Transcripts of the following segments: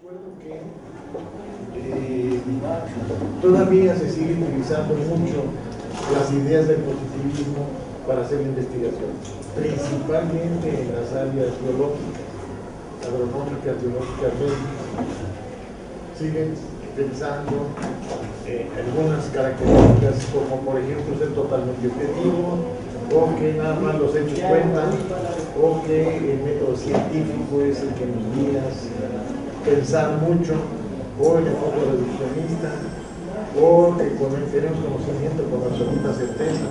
recuerdo que todavía se sigue utilizando mucho las ideas del positivismo para hacer la investigación, principalmente en las áreas biológicas, agronómicas, biológicas, médicas. Siguen pensando algunas características como por ejemplo ser totalmente objetivo, o que nada más los hechos cuentan, o que el método científico es el que nos guía, pensar mucho, o el enfoque reduccionista, o que tenemos conocimiento con absoluta certeza,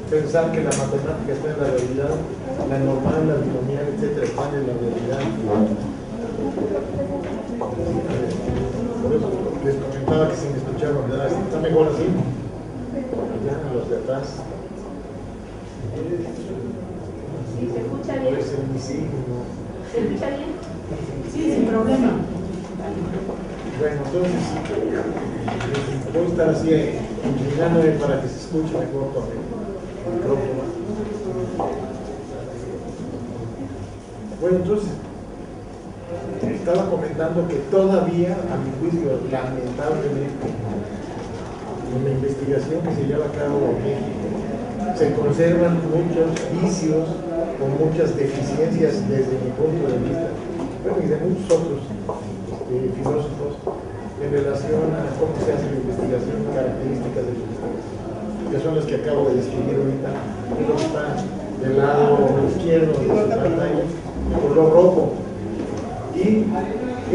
pensar que la matemática está en la realidad, la normal, la binomial, etcétera, están en la realidad. Por eso les comentaba que si me escuchaban, ¿verdad? ¿Está mejor así? Ya, los de atrás. Sí, se escucha bien. Puede ser mi signo. ¿Se escucha bien? Sí, sin problema. Bueno, entonces, puedo estar así inclinándome para que se escuche mejor con el micrófono. Bueno, entonces, estaba comentando que todavía, a mi juicio, lamentablemente, en la investigación que se lleva a cabo en México, se conservan muchos vicios o muchas deficiencias desde mi punto de vista, bueno, y de muchos otros filósofos, en relación a cómo se hace la investigación, características de la investigación, que son las que acabo de describir ahorita, que no está del lado izquierdo de la pantalla, color rojo. Y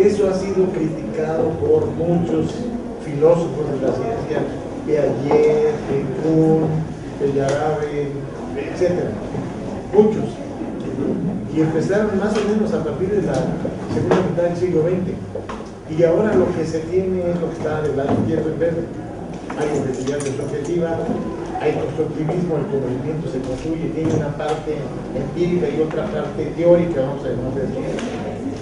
eso ha sido criticado por muchos filósofos de la ciencia, Piaget, Kuhn, Feyerabend, etc. Muchos. Y empezaron más o menos a partir de la segunda mitad del siglo XX. Y ahora lo que se tiene es lo que está del lado izquierdo en verde. Hay investigación subjetiva, hay constructivismo, el conocimiento se construye, tiene una parte empírica y otra parte teórica, vamos a decir.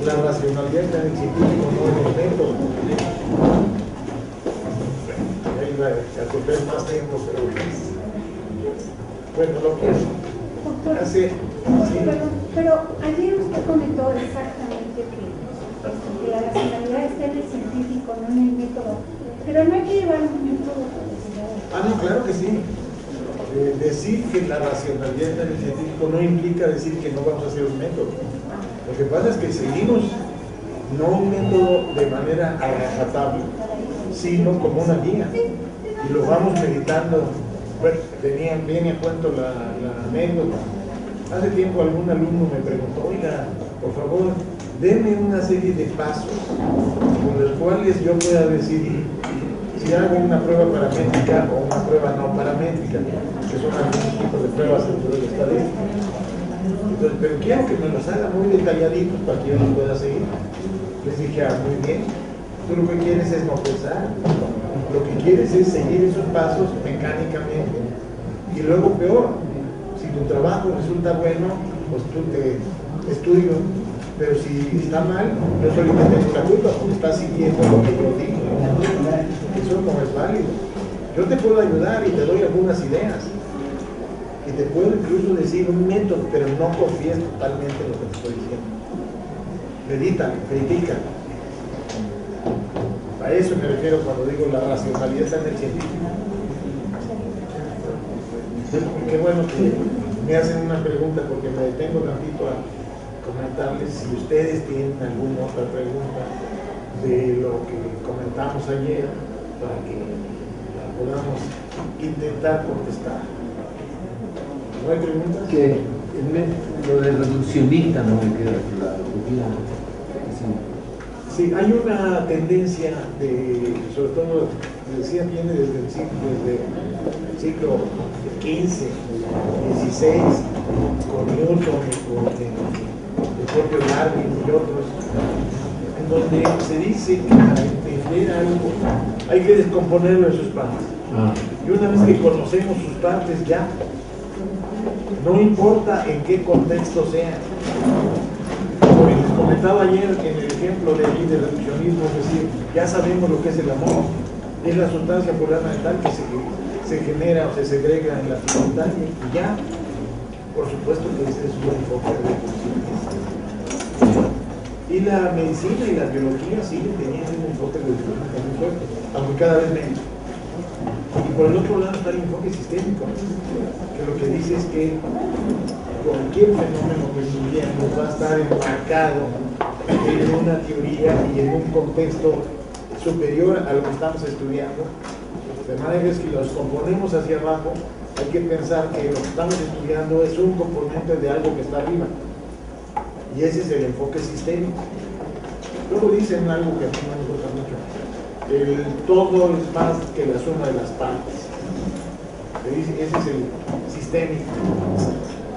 La racionalidad está en el científico, no en el método. Ahí va a correr más tiempo, pero bueno, lo que hace. Sí. Pero ayer usted comentó exactamente que la racionalidad está en el científico, no en el método. Pero no hay que llevar un método profesional. No, claro que sí. Decir que la racionalidad está en el científico no implica decir que no vamos a hacer un método. Lo que pasa es que seguimos no un método de manera agajatable, sino como una guía. Y lo vamos meditando. Bueno, viene a cuento la anécdota. Hace tiempo algún alumno me preguntó, oiga, por favor, denme una serie de pasos con los cuales yo pueda decidir si hago una prueba paramétrica o una prueba no paramétrica, que son algunos tipos de pruebas dentro de la estadística. Entonces, pero quiero que me los haga muy detalladitos para que yo los pueda seguir. Les dije, muy bien, tú lo que quieres es no pensar, lo que quieres es seguir esos pasos mecánicamente. Y luego peor, si tu trabajo resulta bueno, pues tú te estudio, pero si está mal, yo solamente tengo la culpa porque estás siguiendo lo que yo digo. Eso no es válido. Yo te puedo ayudar y te doy algunas ideas. Y te puedo incluso decir un método, pero no confíes totalmente en lo que te estoy diciendo. Medita, critica. A eso me refiero cuando digo la racionalidad está en el científico. Qué bueno que me hacen una pregunta porque me detengo tantito a comentarles si ustedes tienen alguna otra pregunta de lo que comentamos ayer para que la podamos intentar contestar. ¿No hay preguntas? Que lo del reduccionista no me queda claro. Sí, hay una tendencia sobre todo, decía, viene desde el siglo XV, XVI, con Newton, con el propio Darwin y otros, en donde se dice que para entender algo hay que descomponerlo en sus partes. Y una vez que conocemos sus partes ya, no importa en qué contexto sea. Como les comentaba ayer en el ejemplo de aquí del reduccionismo, es decir, ya sabemos lo que es el amor, es la sustancia polar mental que se genera o se segrega en la pituitaria y ya, por supuesto que ese es un enfoque reduccionista. Y la medicina y la biología siguen teniendo un enfoque reduccionista muy fuerte, aunque cada vez menos. Y por el otro lado está el enfoque sistémico, que lo que dice es que cualquier fenómeno que estudiamos va a estar enmarcado en una teoría y en un contexto superior a lo que estamos estudiando. De manera que si los componemos hacia abajo, hay que pensar que lo que estamos estudiando es un componente de algo que está arriba. Y ese es el enfoque sistémico. Luego dicen algo que a mí no me gusta mucho. El todo es más que la suma de las partes. Ese es el sistémico.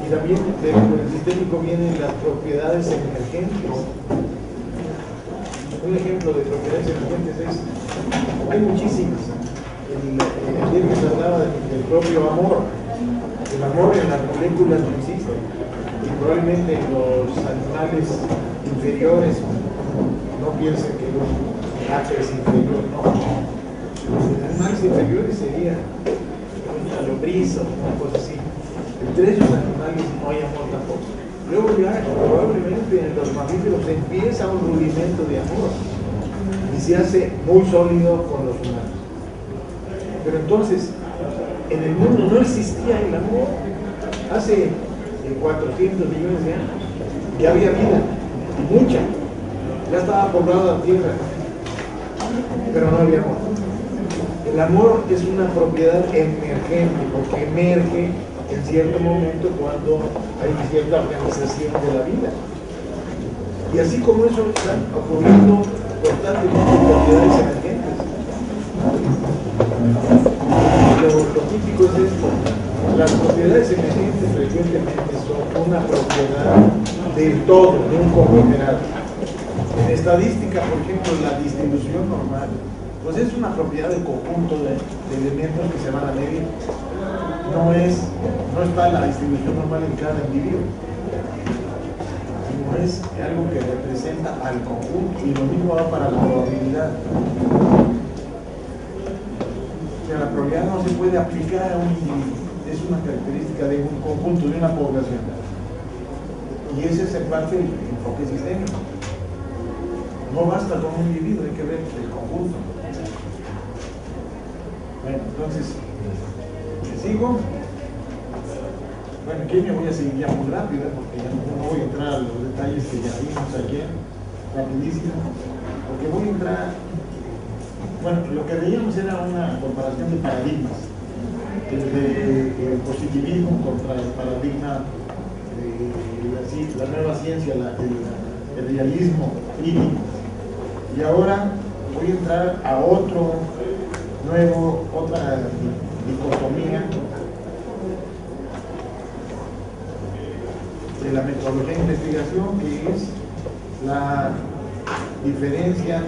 Y también dentro del sistémico vienen las propiedades emergentes. Un ejemplo de propiedades emergentes es, hay muchísimas. Ayer que se hablaba del propio amor. El amor en las moléculas no existe. Y probablemente en los animales inferiores no piensen que los gatos es inferior, no. Los animales inferiores serían una lombriz o una cosa así. Entre esos animales no hay amor tampoco. Luego ya probablemente en los mamíferos empieza un rudimento de amor y se hace muy sólido con los humanos. Pero entonces, en el mundo no existía el amor. Hace 400 millones de años ya había vida, y mucha. Ya estaba poblada la tierra, pero no había amor. El amor es una propiedad emergente, porque emerge en cierto momento cuando hay cierta organización de la vida. Y así como eso están ocurriendo constantemente propiedades emergentes. Lo típico es esto: las propiedades emergentes frecuentemente son una propiedad del todo, de un conglomerado. En estadística, por ejemplo, la distribución normal, pues es una propiedad del conjunto de elementos que se van a medir. No está la distribución normal en cada individuo, sino es algo que representa al conjunto, y lo mismo va para la probabilidad. O sea, la probabilidad no se puede aplicar a un individuo, es una característica de un conjunto, de una población. Y ese es en parte el enfoque sistémico. No basta con un individuo, hay que ver el conjunto. Bueno, entonces, ¿sigo? Bueno, aquí me voy a seguir ya muy rápido, porque ya no voy a entrar a los detalles que ya vimos ayer, rapidísimo, porque voy a entrar. Bueno, lo que veíamos era una comparación de paradigmas, el positivismo contra el paradigma de la nueva ciencia, el realismo crítico. Y ahora voy a entrar a otra dicotomía de la metodología de investigación, que es la diferencia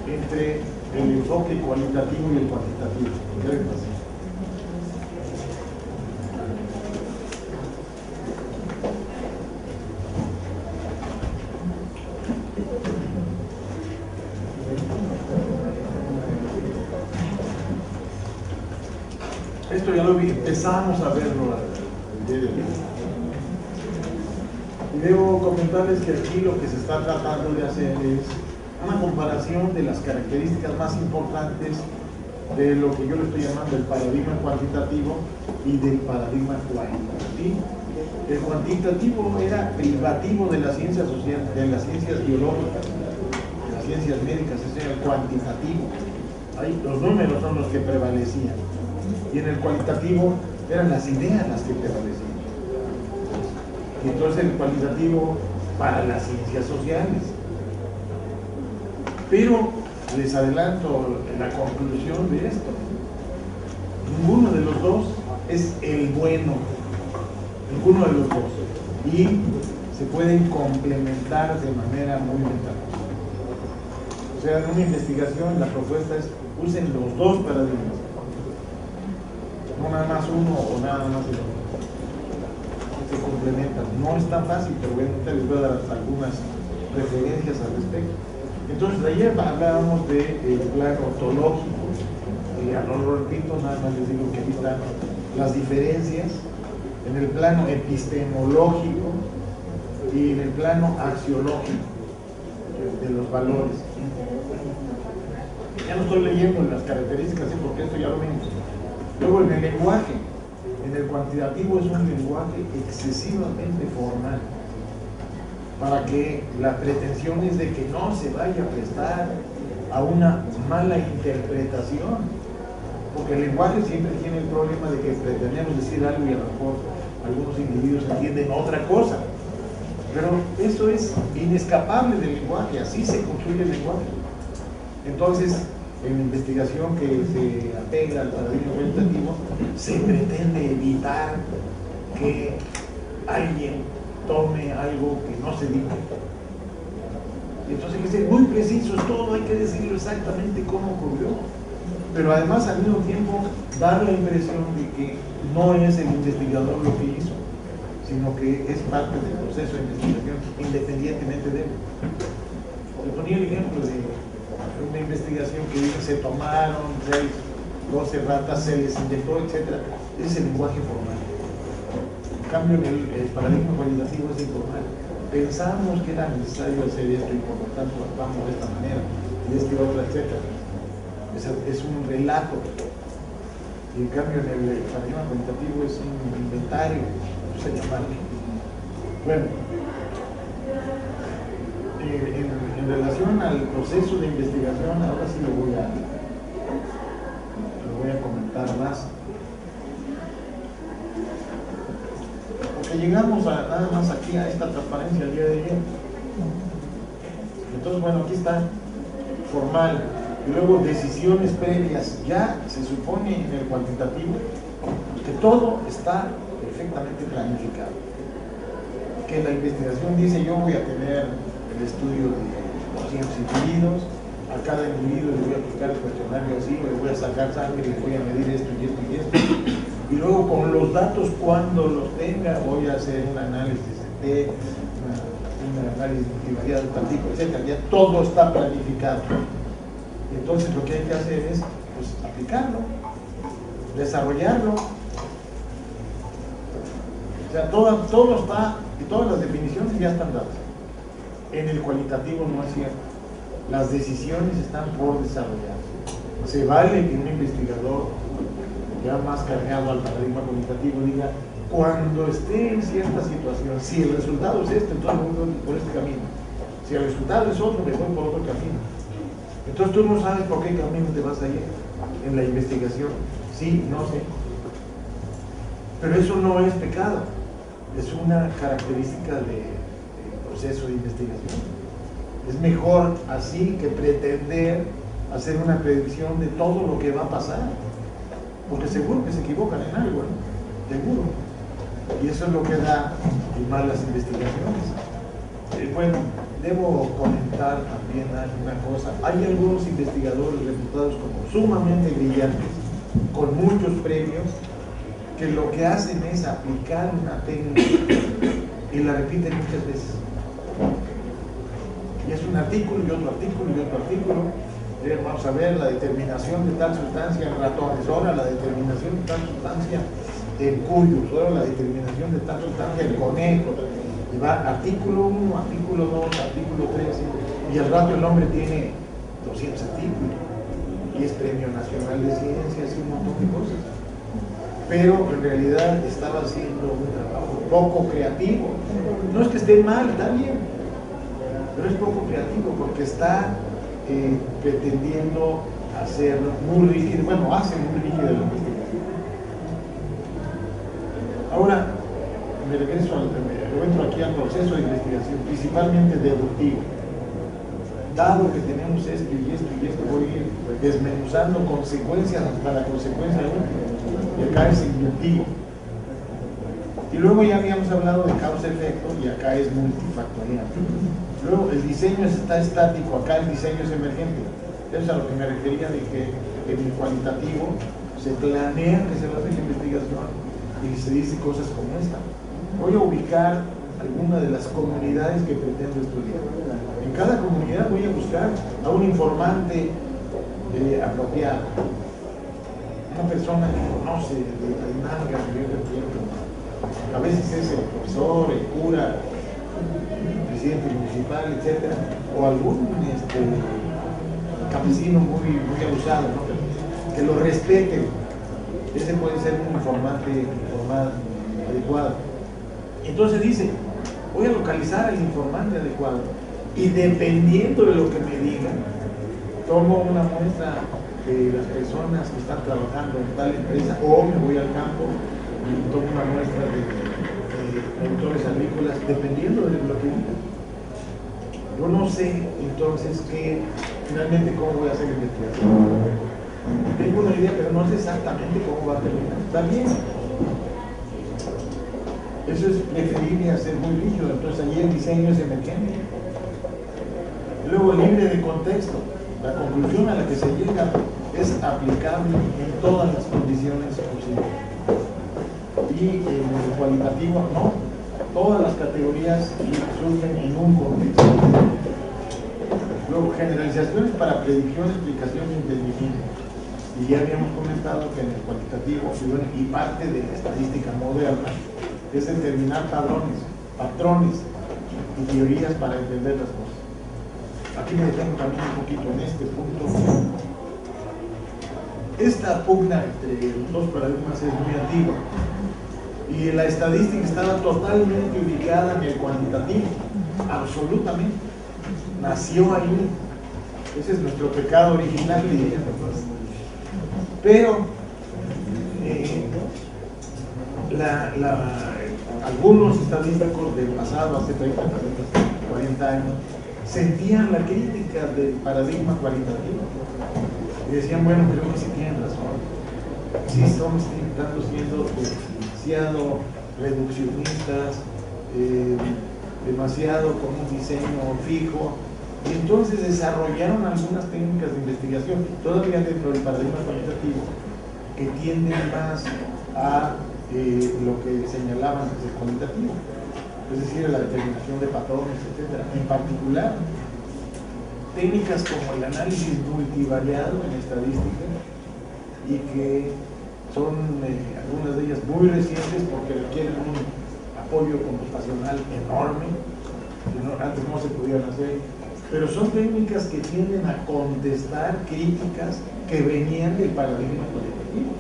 entre el enfoque cualitativo y el cuantitativo. ¿Qué le pasa? Esto ya lo empezamos a verlo ayer. Y debo comentarles que aquí lo que se está tratando de hacer es una comparación de las características más importantes de lo que yo le estoy llamando el paradigma cuantitativo y del paradigma cualitativo. El cuantitativo era privativo de las ciencias sociales, de las ciencias biológicas, de las ciencias médicas. Ese era el cuantitativo. Ahí los números son los que prevalecían. Y en el cualitativo eran las ideas las que prevalecían. Y entonces el cualitativo para las ciencias sociales. Pero les adelanto la conclusión de esto: ninguno de los dos es el bueno, ninguno de los dos, y se pueden complementar de manera muy ventajosa. O sea, en una investigación la propuesta es: usen los dos paradigmas, no nada más uno o nada más el otro, se complementan. No es tan fácil, pero obviamente les voy a dar algunas referencias al respecto. Entonces, ayer hablábamos del plano ontológico, no lo repito, nada más les digo que aquí están las diferencias. En el plano epistemológico y en el plano axiológico de los valores. Ya no estoy leyendo las características, porque esto ya lo vimos. Luego en el lenguaje, en el cuantitativo es un lenguaje excesivamente formal, para que la pretensión es de que no se vaya a prestar a una mala interpretación, porque el lenguaje siempre tiene el problema de que pretendemos decir algo y a lo mejor algunos individuos entienden otra cosa, pero eso es inescapable del lenguaje, así se construye el lenguaje. Entonces, en la investigación que se apega al paradigma cualitativo, se pretende evitar que alguien tome algo que no se dijo. Y entonces hay que ser muy precisos, todo hay que decirlo exactamente cómo ocurrió. Pero además al mismo tiempo dar la impresión de que no es el investigador lo que hizo, sino que es parte del proceso de investigación independientemente de él. Le ponía el ejemplo de una investigación que se tomaron 12 ratas, se les inyectó, etc. Ese es el lenguaje formal. En cambio, el paradigma cualitativo es informal. Pensamos que era necesario hacer esto y por lo tanto actuamos de esta manera y de esta y otra, etc. Es un relato. Y en cambio, en el paradigma cualitativo es un inventario, no sé llamarlo. Bueno, en relación al proceso de investigación, ahora sí lo voy a comentar más. Porque llegamos nada más aquí a esta transparencia el día de ayer. Entonces, bueno, aquí está formal. Y luego decisiones previas. Ya se supone en el cuantitativo que todo está perfectamente planificado. Que la investigación dice: yo voy a tener el estudio de 200 individuos, a cada individuo le voy a aplicar el cuestionario así, le voy a sacar sangre y voy a medir esto y esto y esto, y luego con los datos, cuando los tenga, voy a hacer un análisis de un análisis multivariado, estadístico, etc. Ya todo está planificado. Y entonces lo que hay que hacer es pues, aplicarlo, desarrollarlo. O sea, todo está, y todas las definiciones ya están dadas. En el cualitativo no es cierto. Las decisiones están por desarrollar. Se vale que un investigador ya más cargado al paradigma cualitativo diga: cuando esté en cierta situación, si el resultado es este, entonces voy por este camino. Si el resultado es otro, me voy por otro camino. Entonces tú no sabes por qué camino te vas a ir en la investigación. Sí, no sé. Pero eso no es pecado. Es una característica del proceso de investigación. Es mejor así que pretender hacer una predicción de todo lo que va a pasar, porque seguro que se equivocan en algo, ¿no? Seguro. Y eso es lo que da malas investigaciones. Bueno, debo comentar también una cosa. Hay algunos investigadores reputados como sumamente brillantes, con muchos premios, que lo que hacen es aplicar una técnica y la repiten muchas veces. Y es un artículo y otro artículo y otro artículo. Vamos a ver la determinación de tal sustancia en ratones, ahora la determinación de tal sustancia en cuyos, ahora la determinación de tal sustancia en conejos. Y va artículo 1, artículo 2, artículo 3, y al rato el hombre tiene 200 artículos. Y es Premio Nacional de Ciencias y un montón de cosas. Pero en realidad estaba haciendo un trabajo poco creativo. No es que esté mal, está bien, pero es poco creativo porque está pretendiendo hacer muy rígido, bueno, hace muy rígido la investigación. Ahora, me entro aquí al proceso de investigación, principalmente deductivo. Dado que tenemos esto y esto y esto, voy a ir desmenuzando consecuencias hasta la consecuencia última. Y acá es inductivo. Y luego ya habíamos hablado de causa-efecto y acá es multifactorial. Luego el diseño está estático, acá el diseño es emergente. Eso es a lo que me refería de que en el cualitativo se planea que se va a hacer la investigación y se dice cosas como esta. Voy a ubicar alguna de las comunidades que pretendo estudiar. En cada comunidad voy a buscar a un informante apropiado. Una persona que conoce de la dinámica del tiempo. A veces es el profesor, el cura, presidente municipal, etcétera, o algún campesino muy abusado, ¿no? Que lo respete. Ese puede ser un informante adecuado. Entonces dice, voy a localizar al informante adecuado y dependiendo de lo que me digan, tomo una muestra de las personas que están trabajando en tal empresa o me voy al campo y tomo una muestra de productores agrícolas, dependiendo de lo que digan. Yo no sé entonces finalmente cómo voy a hacer la investigación. Tengo una idea, pero no sé exactamente cómo va a terminar. Está bien. Eso es preferible a ser muy rígido, entonces allí el diseño es emergente. Luego, libre de contexto. La conclusión a la que se llega es aplicable en todas las condiciones posibles. Y en el cualitativo, no. Todas las categorías surgen en un contexto. Luego, generalizaciones para predicción, explicación e entendimiento. Y ya habíamos comentado que en el cualitativo y parte de la estadística moderna es determinar patrones y teorías para entender las cosas. Aquí me detengo también un poquito en este punto. Esta pugna entre los dos paradigmas es muy antigua y la estadística estaba totalmente ubicada en el cuantitativo, absolutamente. Nació ahí. Ese es nuestro pecado original, diríamos. Pero algunos estadísticos del pasado, hace 30, 40 años, sentían la crítica del paradigma cualitativo y decían, bueno, creo que sí tienen razón. Sí estamos siendo demasiado reduccionistas, demasiado con un diseño fijo. Y entonces desarrollaron algunas técnicas de investigación, todavía dentro del paradigma cualitativo, que tienden más a lo que señalaban desde el cualitativo, es decir, la determinación de patrones, etc. En particular, técnicas como el análisis multivariado en estadística, y que son algunas de ellas muy recientes porque requieren un apoyo computacional enorme, que antes no se podían hacer. Pero son técnicas que tienden a contestar críticas que venían del paradigma cualitativo.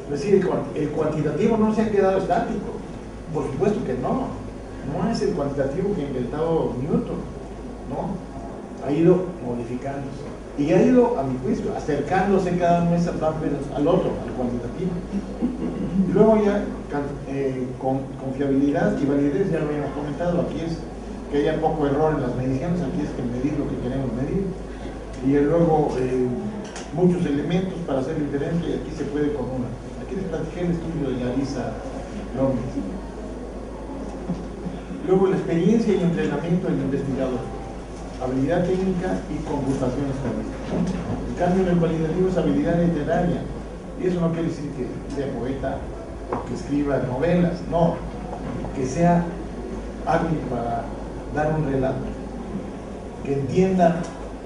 Es decir, el cuantitativo no se ha quedado estático. Por supuesto que no. No es el cuantitativo que inventó Newton. No. Ha ido modificándose. Y ha ido, a mi juicio, acercándose cada vez al otro, al cuantitativo. Y luego ya, con fiabilidad y validez, ya lo habíamos comentado, aquí es que haya poco error en las mediciones, aquí es que medir lo que queremos medir, y luego muchos elementos para hacer la inferencia, y aquí se puede con una. Aquí les platiqué el estudio de Larissa López. Luego la experiencia y entrenamiento del investigador, habilidad técnica y computación estadística. En cambio, en el cualitativo es habilidad literaria, y eso no quiere decir que sea poeta o que escriba novelas, no, que sea hábil para dar un relato, que entienda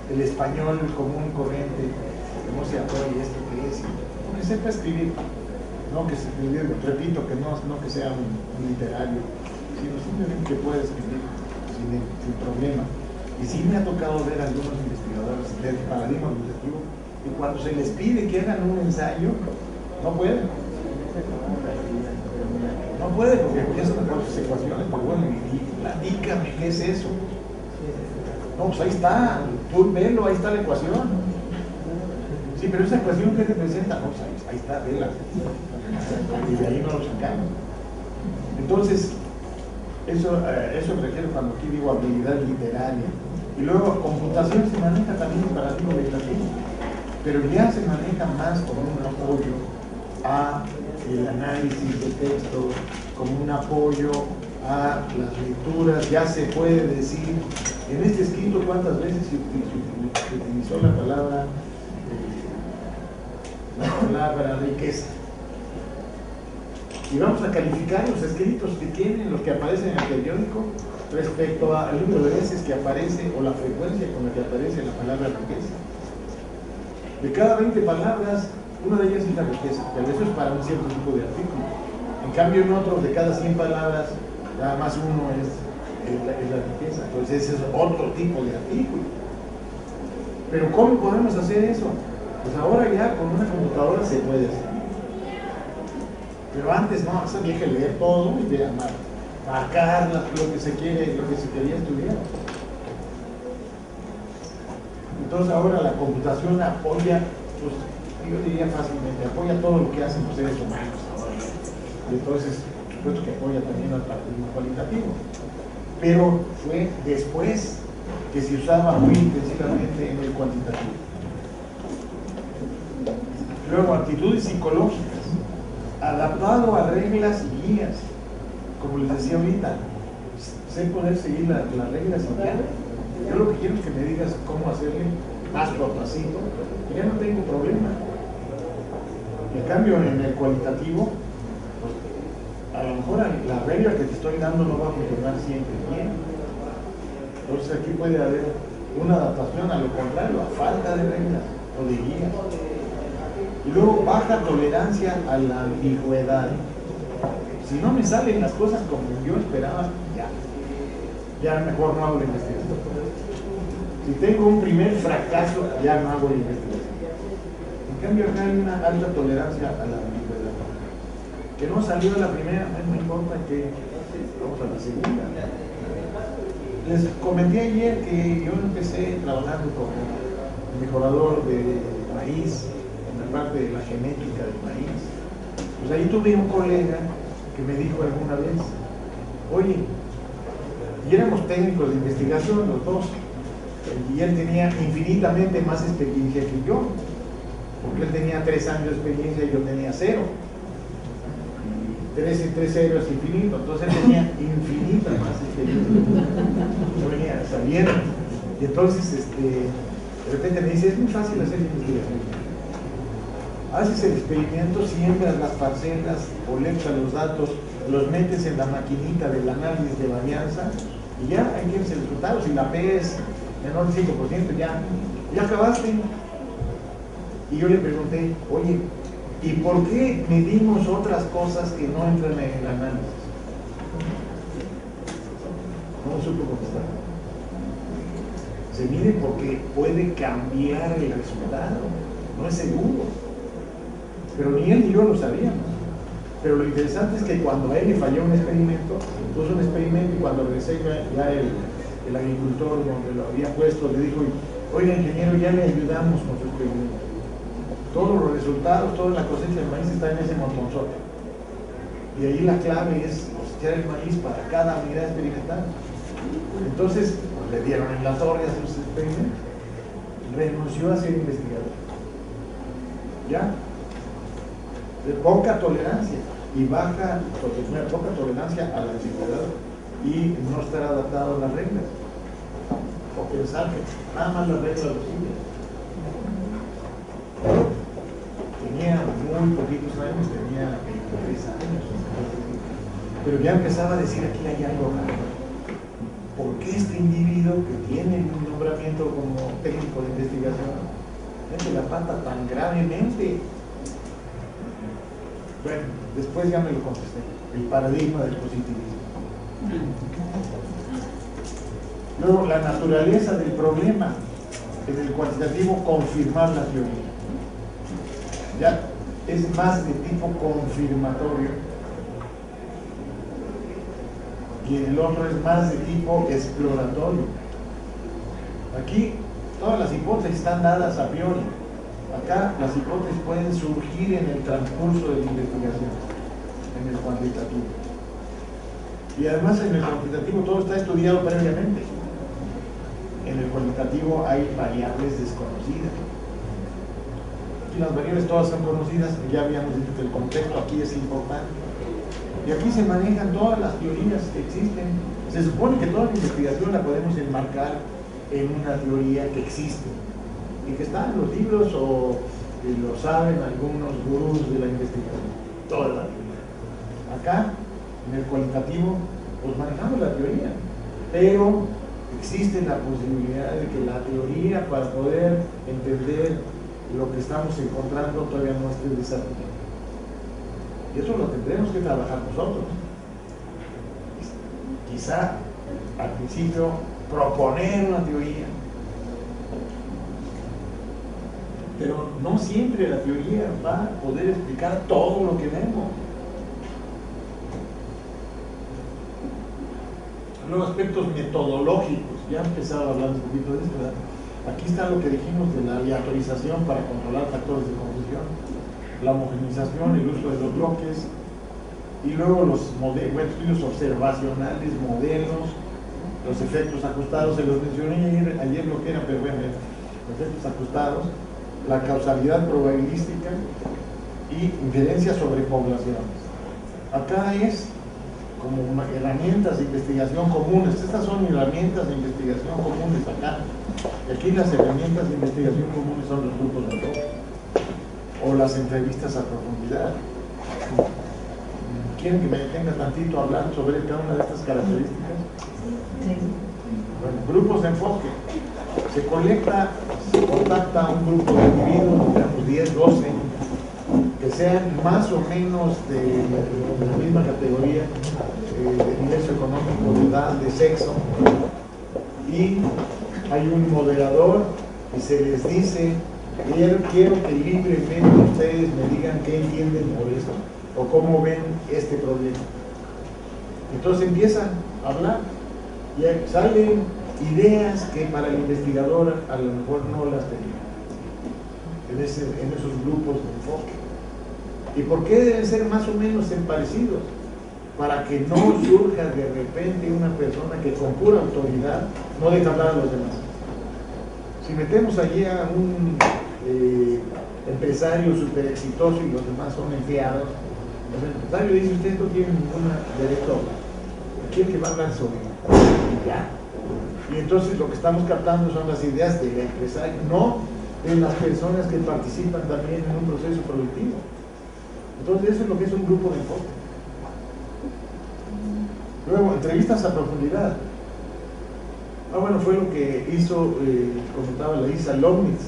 el español común y corriente, que no se apoye esto que es, que sepa escribir, no que se escribir, repito, que no que sea un literario, sino simplemente que pueda escribir sin problema. Y sí me ha tocado ver a algunos investigadores del paradigma cualitativo que cuando se les pide que hagan un ensayo, no pueden. No puede porque empiezan con sus ecuaciones, pero bueno, y platícame qué es eso. No, pues ahí está, tú velo, ahí está la ecuación. Sí, pero esa ecuación, ¿qué representa? No, pues ahí está, vela. Y de ahí no lo sacamos. Entonces, eso me refiero cuando aquí digo habilidad literaria. Y luego, computación se maneja también en paradigma legislativo, pero ya se maneja más como un apoyo a el análisis de texto, como un apoyo a las lecturas. Ya se puede decir, en este escrito, ¿cuántas veces se utilizó la palabra riqueza? Y vamos a calificar los escritos que tienen, los que aparecen en el periódico, respecto al número de veces que aparece o la frecuencia con la que aparece la palabra riqueza. De cada 20 palabras, una de ellas es la riqueza, pero eso es para un cierto tipo de artículo. En cambio, en otros, de cada 100 palabras, nada más uno es es la riqueza. Entonces ese es otro tipo de artículo. Pero ¿cómo podemos hacer eso? Pues ahora ya con una computadora se puede hacer. Pero antes no, había que leer todo y de marcar lo que se quiere, lo que se quería estudiar. Entonces ahora la computación apoya, pues yo diría fácilmente, apoya todo lo que hacen los seres humanos ahora. Y entonces, por supuesto que apoya también al paradigma cualitativo. Pero fue después que se usaba muy intensivamente en el cuantitativo. Luego, actitudes psicológicas, adaptado a reglas y guías. Como les decía ahorita, sé poder seguir las reglas y ya. Yo lo que quiero es que me digas cómo hacerle paso a pasito, y ya no tengo problema. En cambio, en el cualitativo, pues, a lo mejor la regla que te estoy dando no va a funcionar siempre bien. Entonces aquí puede haber una adaptación a lo contrario, a falta de reglas o de guías. Y luego baja tolerancia a la ambigüedad. Si no me salen las cosas como yo esperaba, ya mejor no hago la investigación. Si tengo un primer fracaso, ya no hago la investigación. En cambio acá hay una alta tolerancia a la ambigüedad. Que no salió a la primera, no importa, que vamos a la segunda. Les comenté ayer que yo empecé trabajando como mejorador de maíz, en la parte de la genética del maíz. Pues ahí tuve un colega que me dijo alguna vez, oye, y éramos técnicos de investigación los dos, y él tenía infinitamente más experiencia que yo, porque él tenía 3 años de experiencia y yo tenía 0. 3 y 3 ceros es infinito, entonces él tenía infinita más experiencia. Yo venía saliendo, y entonces de repente me dice, es muy fácil hacer investigación. Haces el experimento, siembras las parcelas, colectas los datos, los metes en la maquinita del análisis de varianza, y ya ahí tienes el resultado. Si la P es menor del 5%, ya acabaste. Y yo le pregunté, oye, ¿y por qué medimos otras cosas que no entran en el análisis? No supo contestar. Se mide porque puede cambiar el resultado, no es seguro. Pero ni él ni yo lo sabíamos. Pero lo interesante es que cuando a él le falló un experimento, puso un experimento, y cuando regresé ya el agricultor donde lo había puesto le dijo, oiga ingeniero, ya le ayudamos con su experimento. Todos los resultados, toda la cosecha del maíz está en ese montonzote. Y ahí la clave es cosechar el maíz para cada unidad experimental. Entonces, pues, le dieron en la torre a sus experimentos. Renunció a ser investigador. ¿Ya? De poca tolerancia. Y baja, poca tolerancia a la ansiedad y no estar adaptado a las reglas. O pensar que nada más las reglas lo siguen. Tenía muy poquitos años, tenía 23 años, pero ya empezaba a decir, aquí hay algo raro. ¿Por qué este individuo que tiene un nombramiento como técnico de investigación mete la pata tan gravemente? Bueno, después ya me lo contesté, el paradigma del positivismo. Luego, la naturaleza del problema, en el cuantitativo, confirmar la teoría. Ya es más de tipo confirmatorio, y el otro es más de tipo exploratorio. Aquí todas las hipótesis están dadas a priori. Acá las hipótesis pueden surgir en el transcurso de la investigación, en el cuantitativo. Y además en el cuantitativo todo está estudiado previamente. En el cualitativo hay variables desconocidas. Y las variables todas son conocidas, ya habíamos dicho que el contexto aquí es importante. Y aquí se manejan todas las teorías que existen. Se supone que toda la investigación la podemos enmarcar en una teoría que existe y que está en los libros o que lo saben algunos gurús de la investigación. Toda la teoría. Acá, en el cualitativo, pues manejamos la teoría, pero existe la posibilidad de que la teoría, para poder entender lo que estamos encontrando, todavía no esté desarrollada. Y eso lo tendremos que trabajar nosotros. Quizá al principio, proponer una teoría. Pero no siempre la teoría va a poder explicar todo lo que vemos. Luego, aspectos metodológicos. Ya empezaba hablando un poquito de esto, ¿verdad? Aquí está lo que dijimos de la aleatorización para controlar factores de confusión, la homogenización, el uso de los bloques, y luego los estudios observacionales, modelos, los efectos ajustados. Se los mencioné ayer lo que eran, pero bueno, efectos ajustados, la causalidad probabilística y inferencia sobre poblaciones. Acá es como herramientas de investigación comunes. Estas son herramientas de investigación comunes acá. Y aquí las herramientas de investigación comunes son los grupos de enfoque o las entrevistas a profundidad. ¿Quieren que me detenga tantito a hablar sobre cada una de estas características? Bueno, grupos de enfoque. Se contacta a un grupo de individuos, digamos 10, 12, que sean más o menos de la misma categoría, de nivel económico, de edad, de sexo, y hay un moderador y se les dice: quiero que libremente ustedes me digan qué entienden por esto o cómo ven este problema. Entonces empiezan a hablar y salen ideas que para el investigador a lo mejor no las tenía en esos grupos de enfoque. ¿Y por qué deben ser más o menos parecidos? Para que no surja de repente una persona que con pura autoridad no deja hablar a los demás. Si metemos allí a un empresario súper exitoso y los demás son empleados, el empresario dice: usted no tiene ningún derecho a hablar. ¿Quién que va a hablar sobre ya? Y entonces lo que estamos captando son las ideas del empresario, no de las personas que participan también en un proceso productivo. Entonces eso es lo que es un grupo de enfoque. Luego, entrevistas a profundidad. Bueno, fue lo que hizo, comentaba la Isa Lomnitz,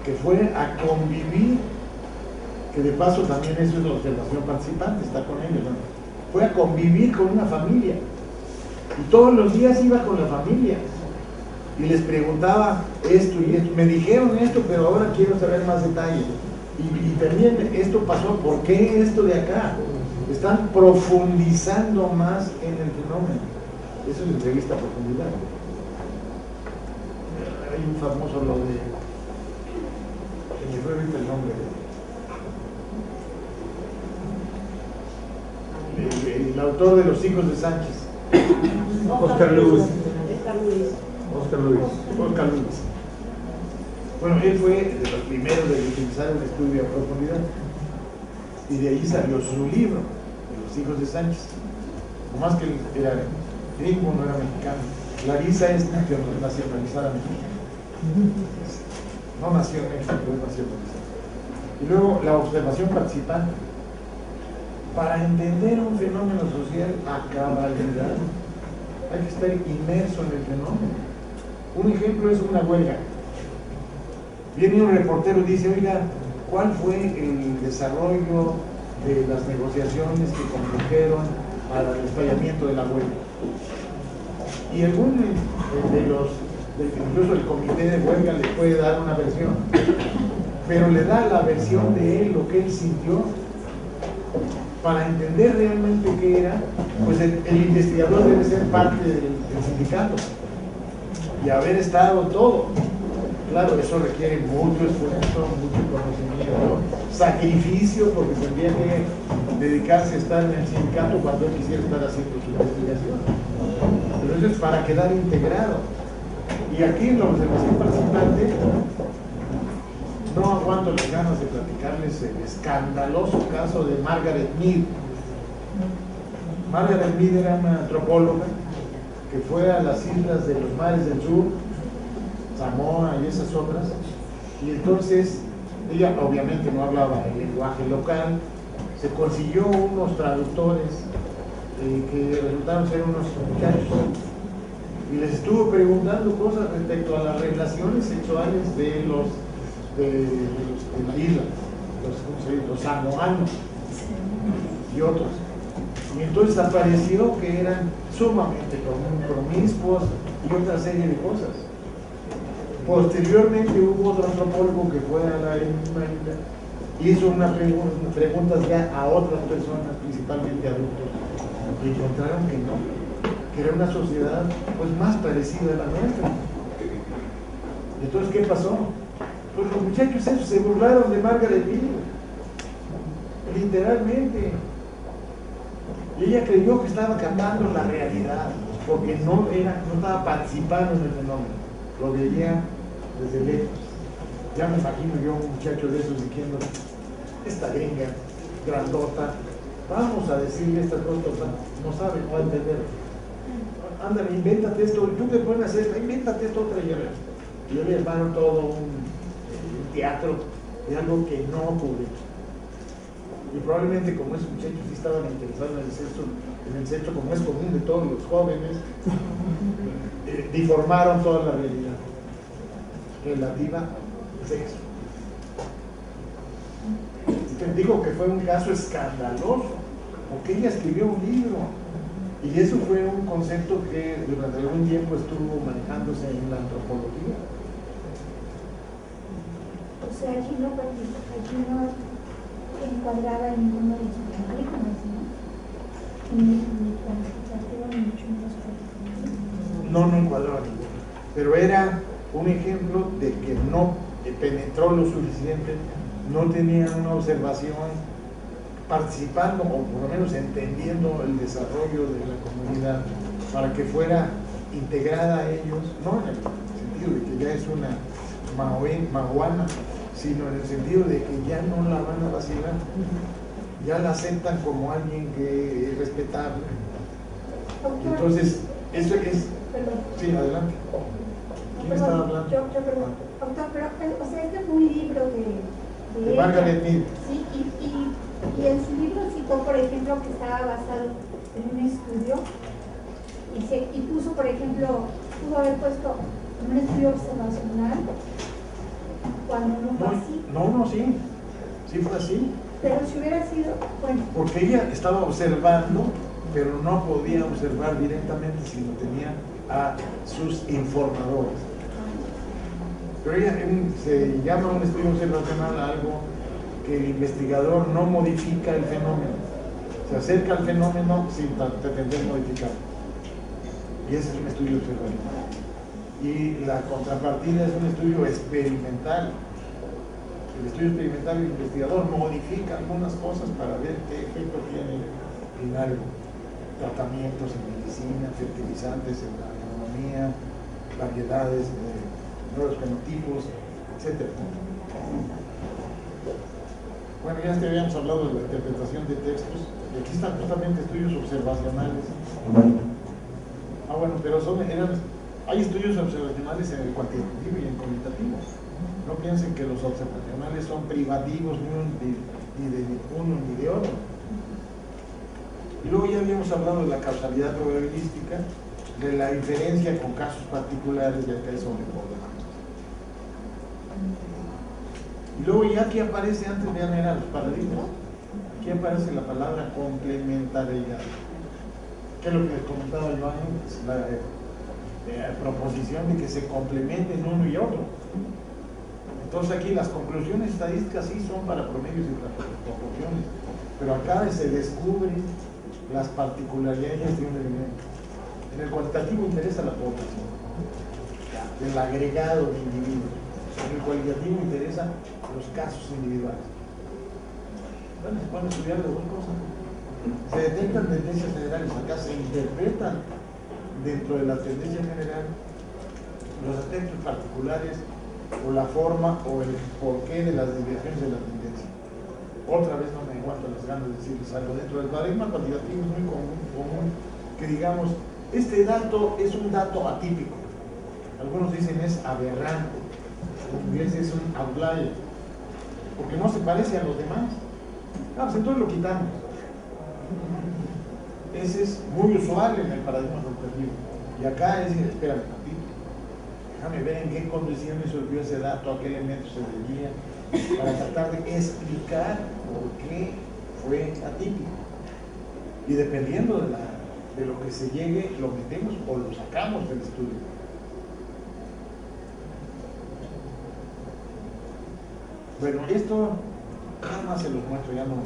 que fue a convivir, que de paso también eso es la observación participante, está con ellos, ¿no? Fue a convivir con una familia. Y todos los días iba con la familia y les preguntaba esto y esto. Me dijeron esto, pero ahora quiero saber más detalles. Y también esto pasó, ¿por qué esto de acá? Están profundizando más en el fenómeno. Eso es entrevista a profundidad. Hay un famoso lo de... me fue ahorita el nombre. El autor de Los hijos de Sánchez. Oscar Luis. Bueno, él fue de los primeros de utilizar un estudio a profundidad. Y de ahí salió su libro, de Los hijos de Sánchez. No más que él era gringo, no era mexicano. Larisa es nacionalizada mexicana. No nació en México, pero es nacionalizada. Y luego la observación participante. Para entender un fenómeno social a cabalidad, hay que estar inmerso en el fenómeno. Un ejemplo es una huelga. Viene un reportero y dice: oiga, ¿cuál fue el desarrollo de las negociaciones que condujeron para el estallamiento de la huelga? Y algún incluso el comité de huelga le puede dar una versión, pero le da la versión de él, lo que él sintió. Para entender realmente qué era, pues el investigador debe ser parte del sindicato y haber estado todo. Claro, eso requiere mucho esfuerzo, mucho conocimiento, sacrificio, porque tendría que dedicarse a estar en el sindicato cuando él quisiera estar haciendo su investigación. Pero eso es para quedar integrado. Y aquí en la observación participante, no aguanto las ganas de platicarles el escandaloso caso de Margaret Mead. Margaret Mead era una antropóloga que fue a las islas de los mares del sur, Samoa y esas otras, y entonces ella obviamente no hablaba el lenguaje local, se consiguió unos traductores que resultaron ser unos muchachos y les estuvo preguntando cosas respecto a las relaciones sexuales de la isla, los samoanos y otros. Y entonces apareció que eran sumamente promiscuos y otra serie de cosas. Posteriormente hubo otro antropólogo que fue a la misma isla, hizo preguntas ya a otras personas, principalmente adultos, y encontraron que no, que era una sociedad pues más parecida a la nuestra. Entonces, ¿qué pasó? Pues los muchachos esos se burlaron de Margaret Mead, literalmente. Y ella creyó que estaba cambiando la realidad, porque no estaba participando en el fenómeno, lo veía desde lejos. Ya me imagino yo un muchacho de esos diciendo, esta gringa, grandota, vamos a decirle estas cosas, no sabe, no va a entender. Ándale, invéntate esto, tú que puedes hacer esto, invéntate esto otra y yo le armaron todo un teatro de algo que no ocurrió. Y probablemente como esos muchachos sí estaban interesados en el sexo como es común de todos los jóvenes, deformaron toda la realidad relativa al sexo. Te digo que fue un caso escandaloso, porque ella escribió un libro, y eso fue un concepto que durante algún tiempo estuvo manejándose en la antropología. O sea, allí no encuadraba en ninguno de sus películas, ¿no? Ni cuantitativo ni mucho menos. No encuadraba ninguno, pero era un ejemplo de que no penetró lo suficiente, no tenía una observación participando o por lo menos entendiendo el desarrollo de la comunidad para que fuera integrada a ellos, no en el sentido de que ya es una mahuana, sino en el sentido de que ya no la van a vacilar, ya la aceptan como alguien que es respetable. Entonces, eso es... Perdón. Sí, adelante. ¿Quién está hablando? Yo perdón. Doctor, pero, o sea, este fue un libro de Margaret Mead. Sí, y en su libro citó, por ejemplo, que estaba basado en un estudio y puso, por ejemplo, pudo haber puesto un estudio observacional cuando no fue así. Sí fue así. Pero si hubiera sido, bueno. Porque ella estaba observando, pero no podía observar directamente si no tenía a sus informadores. Pero ella se llama un estudio observacional algo que el investigador no modifica el fenómeno, se acerca al fenómeno sin pretender modificarlo. Y ese es un estudio observacional. Y la contrapartida es un estudio experimental. El estudio experimental, el investigador modifica algunas cosas para ver qué efecto tiene en algo. Tratamientos en medicina, fertilizantes en la agronomía, variedades, nuevos fenotipos, etc. Bueno, ya habíamos hablado de la interpretación de textos, y aquí están justamente estudios observacionales. Bueno, pero hay estudios observacionales en el cuantitativo y en el cualitativo. No piensen que los observacionales son privativos ni de uno ni de otro. Y luego ya habíamos hablado de la causalidad probabilística, de la diferencia con casos particulares, y acá eso me importa. Y luego ya aquí aparece, antes vean, eran los paradigmas, aquí aparece la palabra complementariedad, que es lo que les comentaba yo antes, la proposición de que se complementen uno y otro. Entonces aquí las conclusiones estadísticas sí son para promedios y para proporciones, pero acá se descubren las particularidades de un elemento. En el cuantitativo interesa la población, el agregado de individuos. En el cualitativo interesa los casos individuales. Bueno, se pueden estudiar las dos cosas. Se detectan tendencias generales, acá se interpretan dentro de la tendencia general los aspectos particulares o la forma o el porqué de las desviaciones de la tendencia. Otra vez no me aguanto las ganas de decirles algo. Dentro del paradigma cuantitativo es muy común que digamos, este dato es un dato atípico. Algunos dicen es aberrante. En inglés es un outlier, porque no se parece a los demás. Pues entonces lo quitamos. Ese es muy usual en el paradigma cuantitativo. Y acá es decir, espérame un ratito, déjame ver en qué condiciones surgió ese dato, a qué elementos se debía, para tratar de explicar por qué fue atípico. Y dependiendo de lo que se llegue, lo metemos o lo sacamos del estudio. Bueno, esto nada más se los muestro, ya no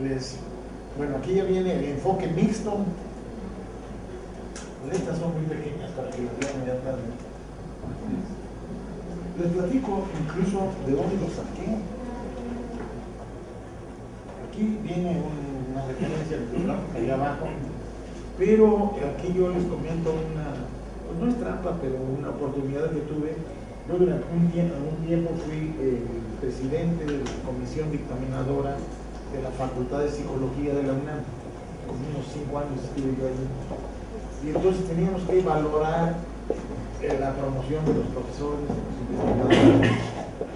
les... Bueno, aquí ya viene el enfoque mixto. Pues estas son muy pequeñas para que las vean inmediatamente. Les platico incluso de dónde lo saqué. Aquí viene una referencia allá abajo, pero aquí yo les comento pues no es trampa, pero una oportunidad que tuve. Yo durante un tiempo fui el presidente de la comisión dictaminadora de la Facultad de Psicología de la UNAM. Como unos 5 años estuve yo allí. Y entonces teníamos que valorar la promoción de los profesores, de los investigadores,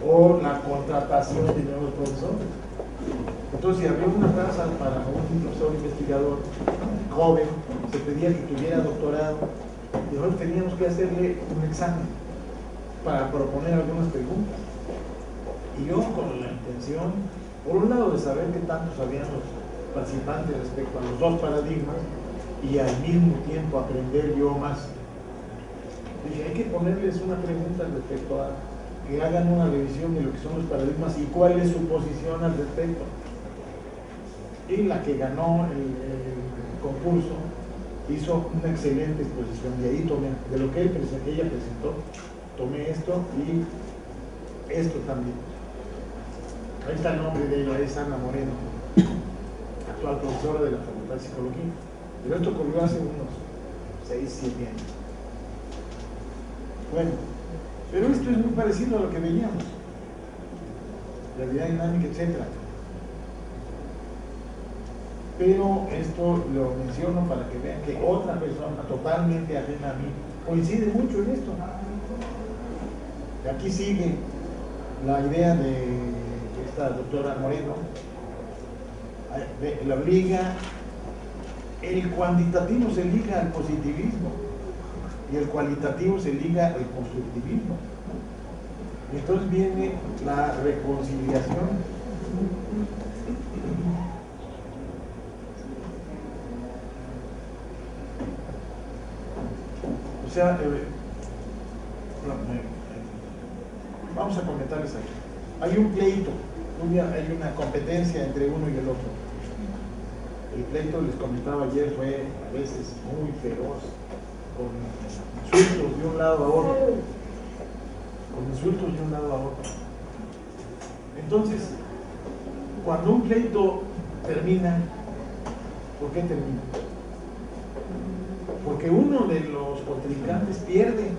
o la contratación de nuevos profesores. Entonces, si había una plaza para un profesor investigador joven, se pedía que tuviera doctorado, y nosotros teníamos que hacerle un examen para proponer algunas preguntas. Y yo, con la intención, por un lado, de saber qué tanto sabían los participantes respecto a los dos paradigmas, y al mismo tiempo aprender yo más. Dije, hay que ponerles una pregunta respecto a que hagan una revisión de lo que son los paradigmas y cuál es su posición al respecto. Y la que ganó el concurso hizo una excelente exposición, y ahí tomé, de lo que ella presentó, tomé esto y esto también. Ahí está el nombre de ella, es Ana Moreno, actual profesora de la Facultad de Psicología. Pero esto ocurrió hace unos 6, 7 años. Bueno, pero esto es muy parecido a lo que veíamos. Realidad dinámica, etc. Pero esto lo menciono para que vean que otra persona totalmente ajena a mí coincide mucho en esto. Aquí sigue la idea de esta doctora Moreno, la liga, el cuantitativo se liga al positivismo y el cualitativo se liga al constructivismo. Y entonces viene la reconciliación. O sea, vamos a comentarles aquí. Hay un pleito, hay una competencia entre uno y el otro. El pleito, les comentaba ayer, fue a veces muy feroz, con insultos de un lado a otro. Con insultos de un lado a otro. Entonces, cuando un pleito termina, ¿por qué termina? Porque uno de los contrincantes pierde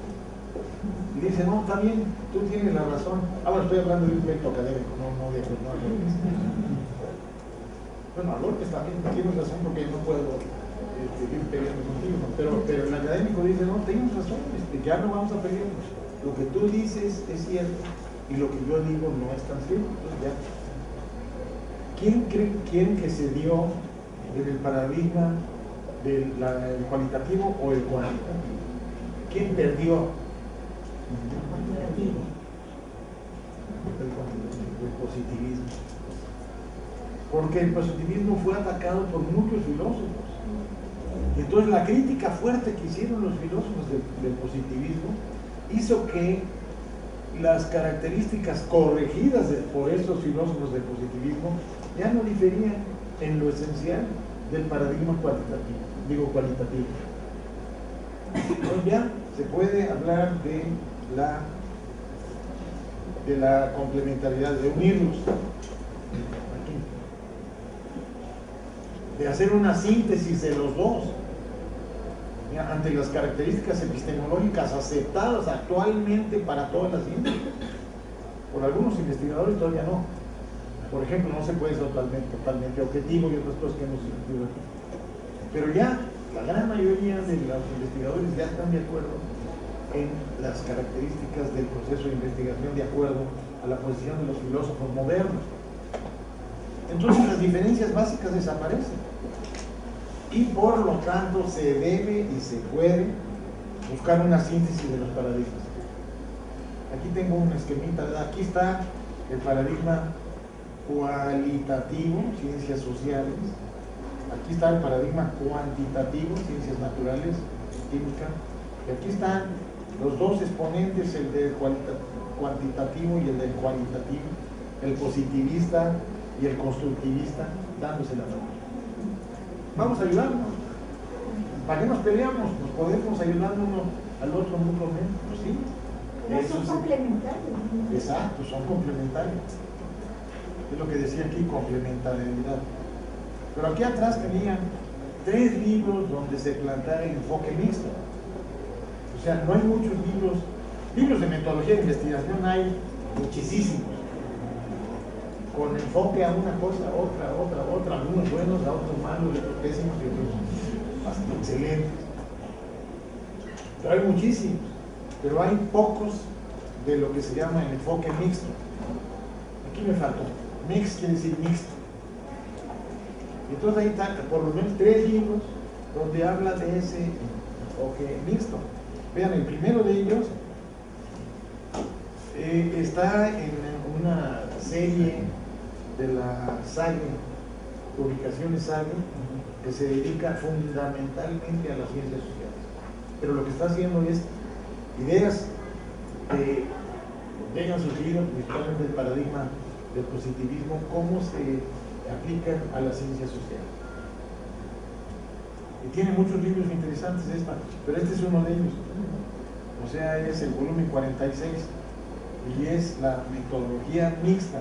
y dice, no, está bien, tú tienes la razón. Ahora estoy hablando de un pleito académico, no de golpes. Bueno, a golpes también tienes razón porque no puedo ir peleando contigo, pero el académico dice, no, tienes razón, ya no vamos a pelearnos. Lo que tú dices es cierto y lo que yo digo no es tan cierto. Entonces ya. ¿Quién que se dio en el paradigma del cualitativo o el cuantitativo? ¿Quién perdió? El positivismo. Porque el positivismo fue atacado por muchos filósofos. Y entonces la crítica fuerte que hicieron los filósofos del positivismo hizo que las características corregidas por estos filósofos del positivismo ya no diferían en lo esencial del paradigma cualitativo. Entonces ya se puede hablar de la complementariedad, de unirlos aquí, de hacer una síntesis de los dos ante las características epistemológicas aceptadas actualmente para todas las ciencias. Por algunos investigadores todavía no. Por ejemplo, no se puede ser totalmente objetivo y otras cosas que hemos discutido aquí. Pero ya la gran mayoría de los investigadores ya están de acuerdo en las características del proceso de investigación de acuerdo a la posición de los filósofos modernos. Entonces las diferencias básicas desaparecen. Y por lo tanto se debe y se puede buscar una síntesis de los paradigmas. Aquí tengo un esquemita, aquí está el paradigma cualitativo, ciencias sociales, aquí está el paradigma cuantitativo, ciencias naturales, química, y aquí están los dos exponentes, el del cuantitativo y el del cualitativo, el positivista y el constructivista, dándose la mano. Vamos a ayudarnos. ¿Para qué nos peleamos? Nos podemos ayudar uno al otro mutuamente, pues sí. No Eso son sí. complementarios. Exacto, son complementarios. Es lo que decía aquí, complementariedad. Pero aquí atrás tenían 3 libros donde se plantea el enfoque mixto. O sea, no hay muchos libros de metodología de investigación hay muchísimos. Con enfoque a una cosa, otra, algunos buenos, a otros malos, otros pésimos y otros bastante excelentes. Pero hay muchísimos, pero hay pocos de lo que se llama el enfoque mixto. Aquí me faltó. Mix quiere decir mixto. Entonces ahí están por lo menos 3 libros donde habla de ese enfoque mixto. Vean, el primero de ellos está en una serie de la SAGE, publicaciones SAGE, que se dedica fundamentalmente a las ciencias sociales. Pero lo que está haciendo es ideas que tengan surgido principalmente el paradigma del positivismo, cómo se aplican a las ciencias sociales. Y tiene muchos libros interesantes esta, pero este es uno de ellos. O sea, es el volumen 46 y es la metodología mixta,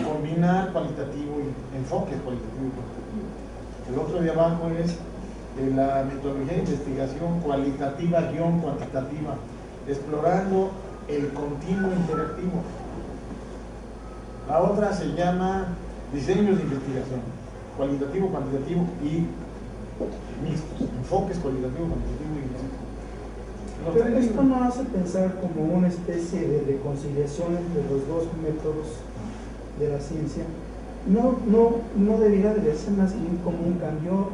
combinar cualitativo y enfoques cualitativo y cuantitativo. El otro de abajo es la metodología de investigación cualitativa-cuantitativa, explorando el continuo interactivo. La otra se llama diseños de investigación, cualitativo, cuantitativo y mixtos, enfoques cualitativo, cuantitativo y mixtos. Pero esto no hace pensar como una especie de reconciliación entre los dos métodos de la ciencia. No debería de verse más bien como un cambio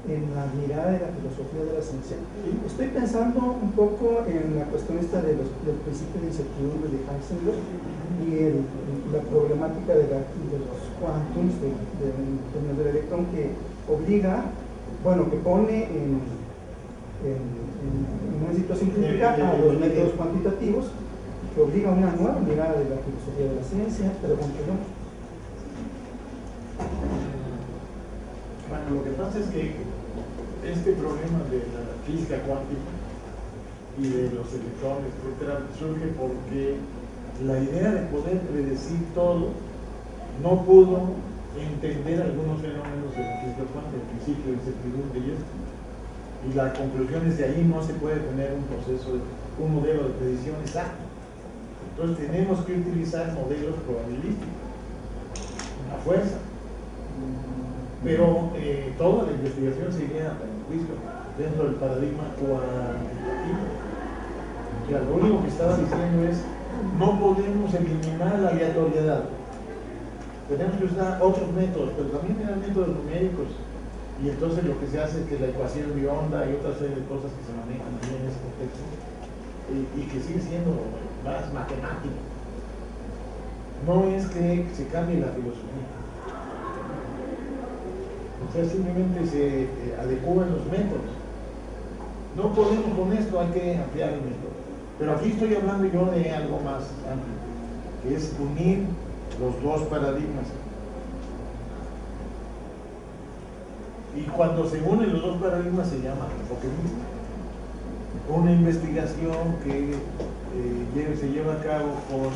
en la mirada de la filosofía de la ciencia. Estoy pensando un poco en la cuestión esta del principio de incertidumbre de Heisenberg y la problemática de los quantums del electrón, que obliga, bueno, que pone en una situación crítica a los métodos cuantitativos, que obliga a una nueva mirada de la filosofía de la ciencia. Pregunto yo. Bueno, lo que pasa es que este problema de la física cuántica y de los electrones, etcétera, surge porque la idea de poder predecir todo no pudo entender algunos fenómenos de la física cuántica, el principio de incertidumbre y esto. Y la conclusión es de ahí no se puede tener un modelo de predicción exacto. Entonces tenemos que utilizar modelos probabilísticos a fuerza. Pero toda la investigación seguía, a mi juicio, dentro del paradigma cuantitativo. O sea, lo único que estaba diciendo es no podemos eliminar la aleatoriedad. Tenemos que usar otros métodos, pero también eran métodos numéricos. Y entonces lo que se hace es que la ecuación de onda y otra serie de cosas que se manejan también en ese contexto y que sigue siendo más matemático. No es que se cambie la filosofía. O sea, simplemente se adecúan los métodos. No podemos con esto, hay que ampliar el método. Pero aquí estoy hablando yo de algo más amplio, que es unir los dos paradigmas. Y cuando se unen los dos paradigmas se llama enfoque mixto. Una investigación que se lleva a cabo con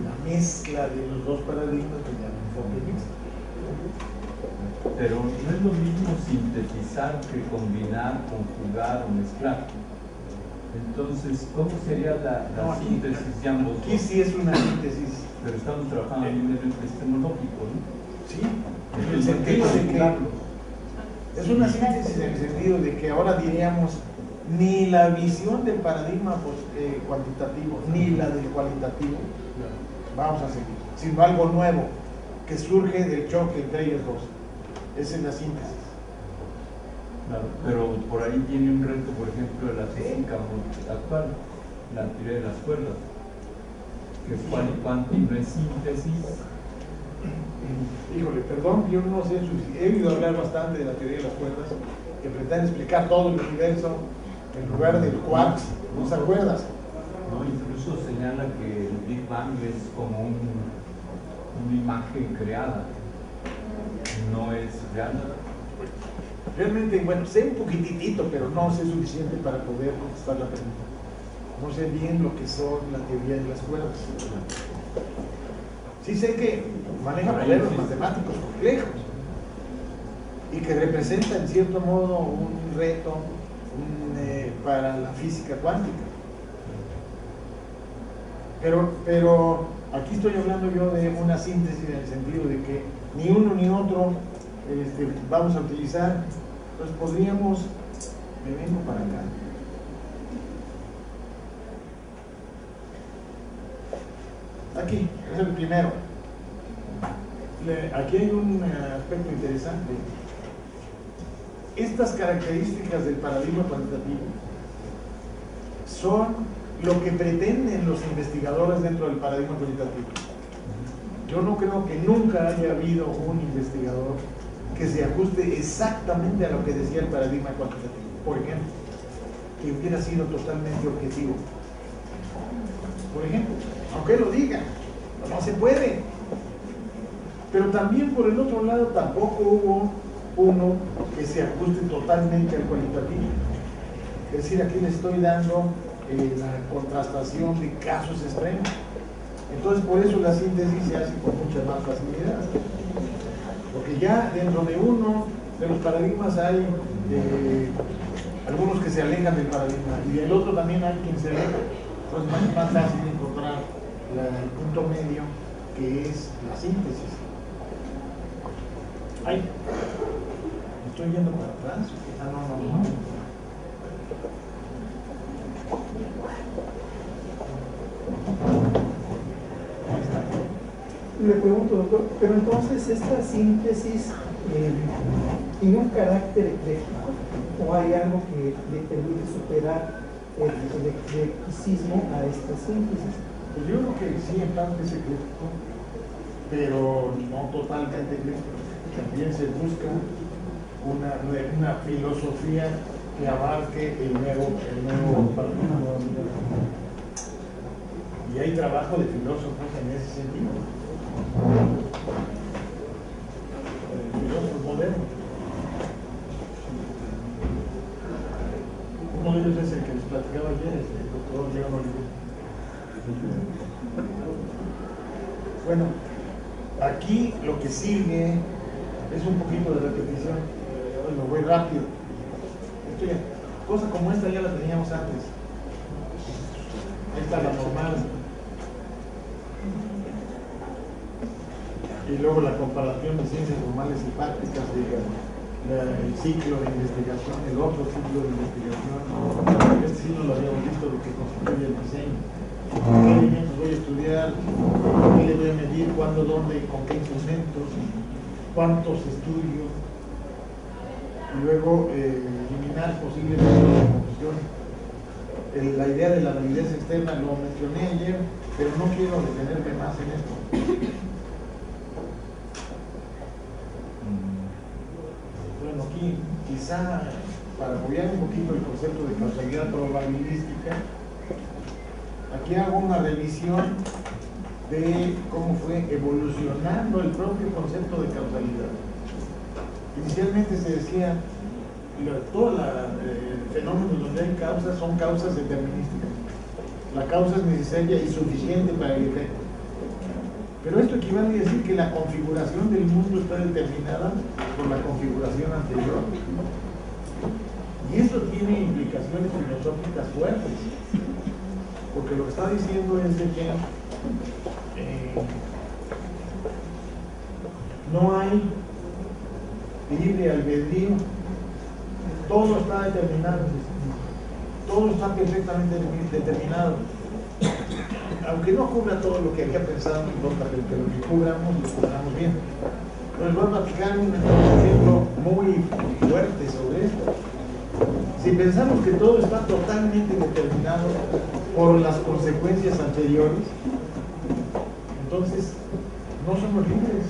la mezcla de los dos paradigmas se llama enfoque mixto. Pero no es lo mismo sintetizar que combinar, conjugar o mezclar. Entonces, ¿cómo sería la síntesis de ambos? Aquí sí es una síntesis. Pero estamos trabajando en un epistemológico, ¿no? Sí, en el sentido de que es una síntesis en el sentido de que ahora diríamos ni la visión del paradigma cuantitativo ni la del cualitativo vamos a seguir, sino algo nuevo que surge del choque entre ellos dos. Esa es la síntesis. Claro, pero por ahí tiene un reto, por ejemplo, de la física actual, la teoría de las cuerdas, que cual y cuanti no es síntesis. híjole, perdón, yo no sé, he oído hablar bastante de la teoría de las cuerdas, que pretende explicar todo el universo en lugar del quarks, ¿no se acuerdas? No, incluso señala que el Big Bang es como una imagen creada, no es real. Realmente, bueno, sé un poquitito, pero no sé suficiente para poder contestar la pregunta. No sé bien lo que son la teoría de las cuerdas. Sí sé que maneja modelos matemáticos complejos y que representa en cierto modo un reto para la física cuántica. Pero aquí estoy hablando yo de una síntesis en el sentido de que ni uno ni otro vamos a utilizar. Entonces podríamos, me vengo para acá. Aquí, es el primero. Aquí hay un aspecto interesante. Estas características del paradigma cuantitativo son lo que pretenden los investigadores dentro del paradigma cuantitativo. Yo no creo que nunca haya habido un investigador que se ajuste exactamente a lo que decía el paradigma cuantitativo. Por ejemplo, que hubiera sido totalmente objetivo. Por ejemplo, aunque lo diga, no se puede. Pero también por el otro lado tampoco hubo uno que se ajuste totalmente al cualitativo. Es decir, aquí le estoy dando la contrastación de casos extremos. Entonces por eso la síntesis se hace con mucha más facilidad. Porque ya dentro de uno de los paradigmas hay algunos que se alejan del paradigma y del otro también hay quien se aleja. Entonces es más fácil encontrar el punto medio, que es la síntesis. Ay, estoy yendo para atrás. Ah, no. Le pregunto, doctor, pero entonces esta síntesis tiene un carácter ecléctico, o hay algo que le permite superar el eclecticismo a esta síntesis. Pues yo creo que sí, en parte es ecléctico, pero no totalmente ecléctico. También se busca una filosofía que abarque el nuevo paradigma. Y hay trabajo de filósofos en ese sentido. Filósofos modernos. Uno de ellos es el que les platicaba ayer, el doctor Diego Oliver. Bueno, aquí lo que sigue es un poquito de repetición. Me voy rápido. Cosa como esta ya la teníamos antes. Esta es la normal. Y luego la comparación de ciencias normales y prácticas, el ciclo de investigación, el otro ciclo de investigación. Este sí no lo habíamos visto, lo que constituye el diseño. ¿Qué elementos voy a estudiar? ¿Qué le voy a medir? ¿Cuándo? ¿Dónde? ¿Con qué instrumentos? ¿Cuántos estudios? Y luego eliminar posibles confusiones. La idea de la validez externa lo mencioné ayer, pero no quiero detenerme más en esto. Bueno, aquí quizá para apoyar un poquito el concepto de causalidad probabilística, aquí hago una revisión de cómo fue evolucionando el propio concepto de causalidad. Inicialmente se decía todos los fenómenos donde hay causas son causas determinísticas. La causa es necesaria y suficiente para el efecto. Pero esto equivale a decir que la configuración del mundo está determinada por la configuración anterior. Y esto tiene implicaciones filosóficas fuertes. Porque lo que está diciendo es de que no hay libre albedrío. Todo está determinado, todo está perfectamente determinado. Aunque no cubra todo lo que había pensado, no importa que lo que cubramos, lo cubramos bien. Entonces voy a platicar un ejemplo muy fuerte sobre esto. Si pensamos que todo está totalmente determinado por las consecuencias anteriores, entonces no somos libres.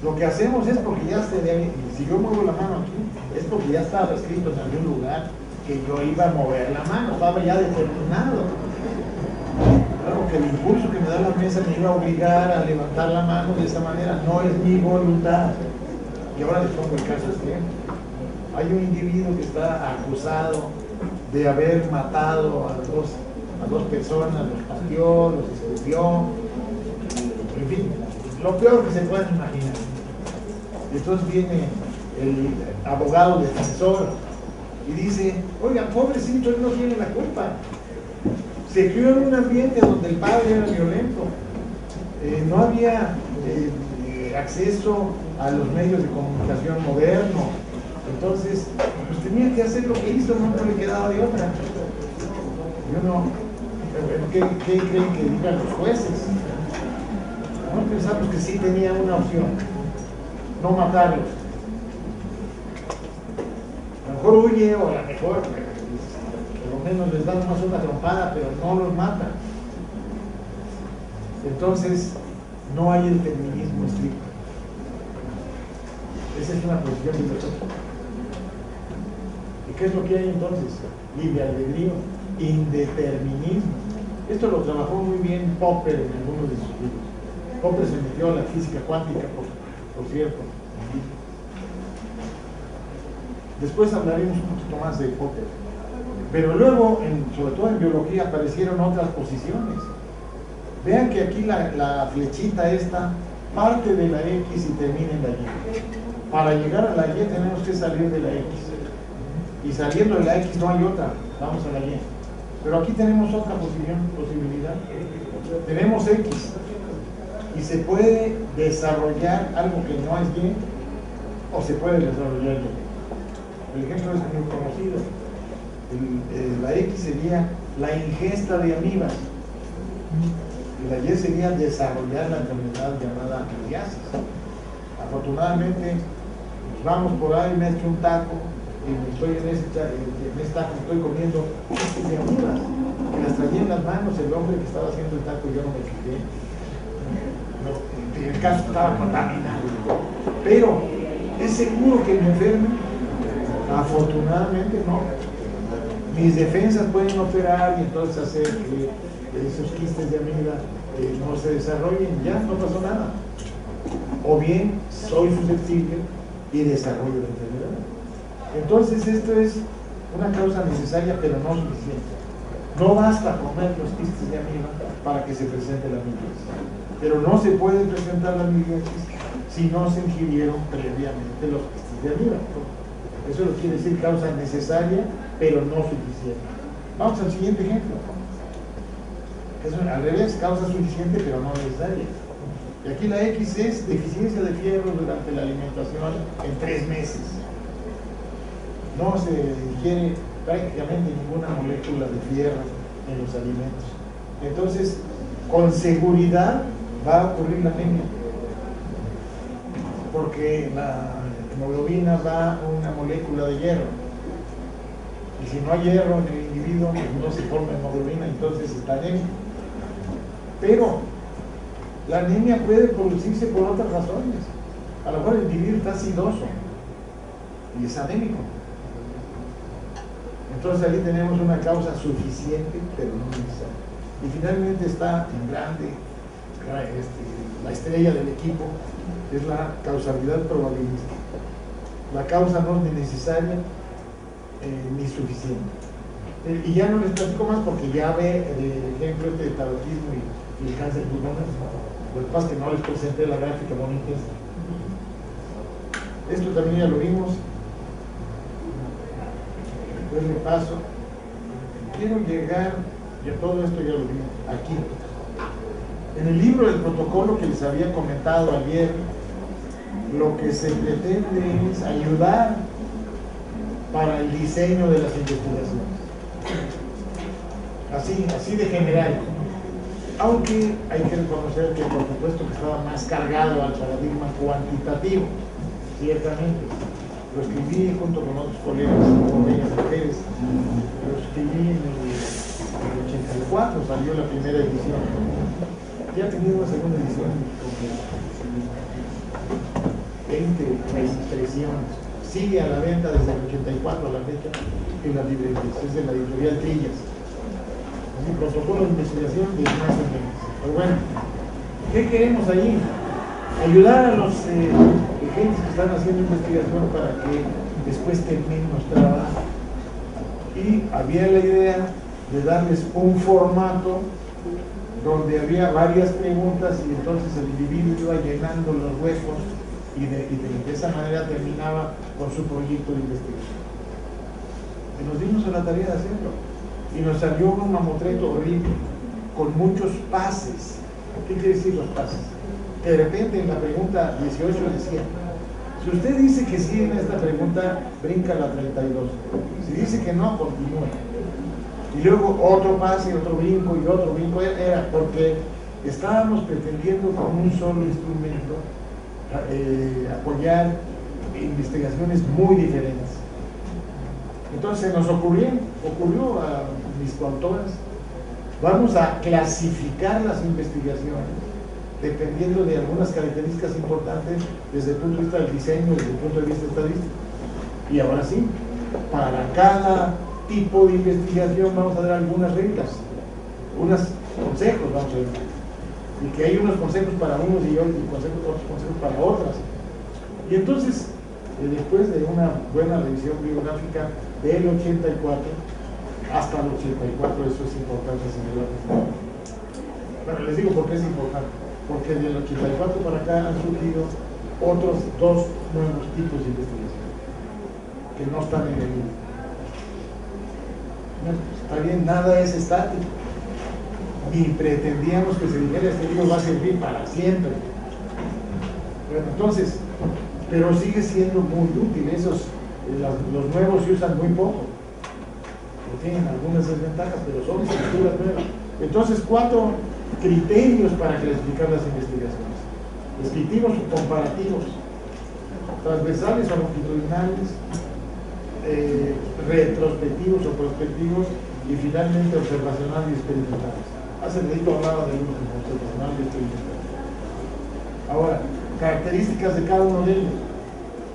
Lo que hacemos es porque ya si yo muevo la mano aquí, es porque ya estaba escrito en algún lugar que yo iba a mover la mano, estaba ya determinado. Claro que el impulso que me da la mesa me iba a obligar a levantar la mano de esa manera, no es mi voluntad. Y ahora les pongo el caso extremo. Hay un individuo que está acusado de haber matado a dos personas, los pateó, los escupió, en fin, lo peor que se puedan imaginar. Entonces viene el abogado defensor y dice, oiga, pobrecito, él no tiene la culpa. Se crió en un ambiente donde el padre era violento, no había acceso a los medios de comunicación modernos, entonces pues tenía que hacer lo que hizo, no le quedaba de otra. Yo no, ¿qué creen que digan los jueces? No pensamos que sí tenía una opción, no matarlos. A lo mejor huye o a lo mejor por lo menos les dan más una trompada, pero no los matan. Entonces no hay determinismo estricto. Esa es una posición filosófica. ¿Y qué es lo que hay entonces? Libre albedrío, indeterminismo. Esto lo trabajó muy bien Popper en algunos de sus libros. Popper se metió a la física cuántica, por cierto. Después hablaremos un poquito más de Popper. Pero luego, sobre todo en biología, aparecieron otras posiciones. Vean que aquí la flechita esta parte de la X y termina en la Y. Para llegar a la Y tenemos que salir de la X. Y saliendo de la X no hay otra, vamos a la Y. Pero aquí tenemos otra posibilidad. Tenemos X. Y se puede desarrollar algo que no es Y, o se puede desarrollar Y. El ejemplo es muy conocido. La X sería la ingesta de amibas. Y la Y sería desarrollar la enfermedad llamada amibiasis. Afortunadamente, vamos por ahí, me echo un taco y estoy en ese taco, estoy comiendo quistes de amibas que las traía en las manos el hombre que estaba haciendo el taco y yo no me fijé. En el caso estaba contaminado. Pero, ¿es seguro que me enferme? Afortunadamente no. Mis defensas pueden operar y entonces hacer que esos quistes de amiba no se desarrollen, ya no pasó nada. O bien soy susceptible y desarrollo la enfermedad. Entonces esto es una causa necesaria pero no suficiente. No basta comer los quistes de amiba para que se presente la amibiasis. Pero no se puede presentar la amibiasis si no se ingirieron previamente los quistes de amiba. Eso lo quiere decir causa necesaria pero no suficiente. Vamos al siguiente ejemplo. Es al revés, causa suficiente pero no necesaria. Y aquí la X es deficiencia de fierro durante la alimentación en 3 meses. No se ingiere prácticamente ninguna molécula de fierro en los alimentos. Entonces, con seguridad va a ocurrir la anemia. Porque la hemoglobina va a una molécula de hierro. Y si no hay hierro en el individuo, no se forma hemoglobina, entonces está anémico. Pero la anemia puede producirse por otras razones. A lo mejor el individuo está acidoso y es anémico. Entonces ahí tenemos una causa suficiente, pero no necesaria. Y finalmente está en grande, la estrella del equipo, es la causalidad probabilística. La causa no es ni necesaria ni suficiente. Y ya no les platico más porque ya ve el ejemplo de tabaquismo y el cáncer pulmonar. Lo que pasa es que no les presenté la gráfica bonita. Esto también ya lo vimos. Después le paso. Quiero llegar, ya todo esto ya lo vimos, aquí. En el libro del protocolo que les había comentado ayer, lo que se pretende es ayudar para el diseño de las investigaciones. Así de general. Aunque hay que reconocer que por supuesto que estaba más cargado al paradigma cuantitativo, ciertamente. Lo escribí junto con otros colegas, con ellas mujeres, lo escribí en el 84, salió la primera edición. Ya ha tenido una segunda edición. investigaciones. Sigue a la venta desde el 84 a la fecha en las librerías, es de la editorial Trillas. Un protocolo de investigación de más Méndez. Pero bueno, ¿qué queremos ahí? Ayudar a los gentes que están haciendo investigación para que después terminen los trabajos. Y había la idea de darles un formato donde había varias preguntas y entonces el individuo iba llenando los huecos y de esa manera terminaba con su proyecto de investigación. Y nos dimos a la tarea de hacerlo. Y nos salió un mamotreto horrible, con muchos pases. ¿Qué quiere decir los pases? Que de repente en la pregunta 18 decía, si usted dice que sí en esta pregunta, brinca la 32. Si dice que no, continúa. Y luego otro pase, otro brinco y otro brinco. Era porque estábamos pretendiendo con un solo instrumento apoyar investigaciones muy diferentes. Entonces nos ocurrió a mis coautoras, vamos a clasificar las investigaciones dependiendo de algunas características importantes desde el punto de vista del diseño, desde el punto de vista estadístico. Y ahora sí, para cada tipo de investigación vamos a dar algunas reglas, unos consejos, vamos a ver, y que hay unos consejos para unos y otros consejos para otras. Y entonces, después de una buena revisión bibliográfica del 84 hasta el 84, eso es importante señalarlo. Bueno, les digo por qué es importante, porque del 84 para acá han surgido otros dos nuevos tipos de investigación que no están en el libro. Está bien, nada es estático. Y pretendíamos que se dijera este libro va a servir para siempre. Bueno, entonces, pero sigue siendo muy útil. Los nuevos se usan muy poco. Tienen algunas desventajas, pero son estructuras nuevas. Entonces, 4 criterios para clasificar las investigaciones: descriptivos o comparativos, transversales o longitudinales, retrospectivos o prospectivos, y finalmente observacionales y experimentales. Hace ratito hablaba del último, observacional y experimental. Ahora, características de cada uno de ellos.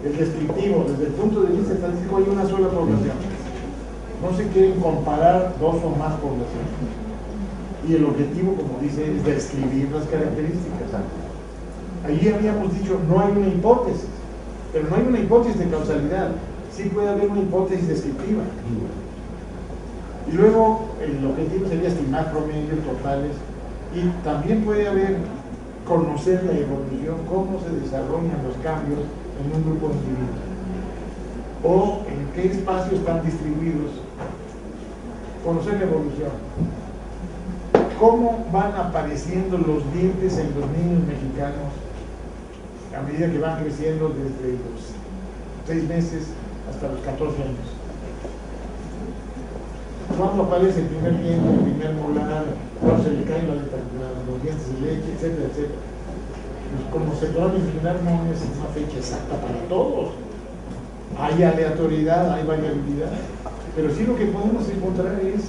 El descriptivo, desde el punto de vista estadístico, hay una sola población. No se quieren comparar 2 o más poblaciones. Y el objetivo, como dice, es describir las características. Allí habíamos dicho, no hay una hipótesis, pero no hay una hipótesis de causalidad. Sí puede haber una hipótesis descriptiva. Y luego el objetivo sería estimar promedios totales, y también puede haber conocer la evolución, cómo se desarrollan los cambios en un grupo de individuos, o en qué espacio están distribuidos. Conocer la evolución, cómo van apareciendo los dientes en los niños mexicanos a medida que van creciendo desde los 6 meses hasta los 14 años. Cuándo aparece el primer diente, el primer molar, cuándo se le caen los dientes de leche, etcétera, etcétera. Pues como se puede imaginar, no es una fecha exacta para todos. Hay aleatoriedad, hay variabilidad, pero sí lo que podemos encontrar es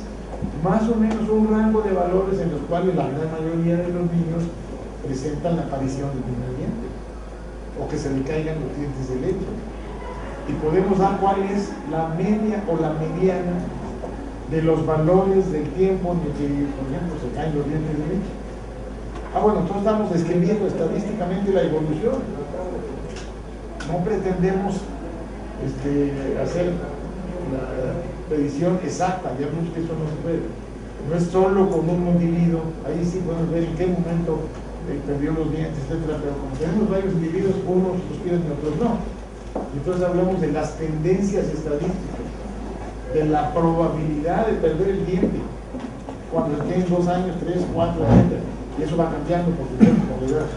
más o menos un rango de valores en los cuales la gran mayoría de los niños presentan la aparición del primer diente, o que se le caigan los dientes de leche. Y podemos dar cuál es la media o la mediana de los valores del tiempo en el que, por ejemplo, se caen los dientes de leche. Bueno, entonces estamos describiendo estadísticamente la evolución. No pretendemos hacer la predicción exacta, ya vimos que eso no se puede. No es solo con un individuo, ahí sí podemos ver en qué momento perdió los dientes, etcétera, pero como tenemos varios individuos, unos los pierden y otros no. Entonces hablamos de las tendencias estadísticas, de la probabilidad de perder el diente cuando tienen 2 años, 3, 4, etc. Y eso va cambiando por tiempo, por edad.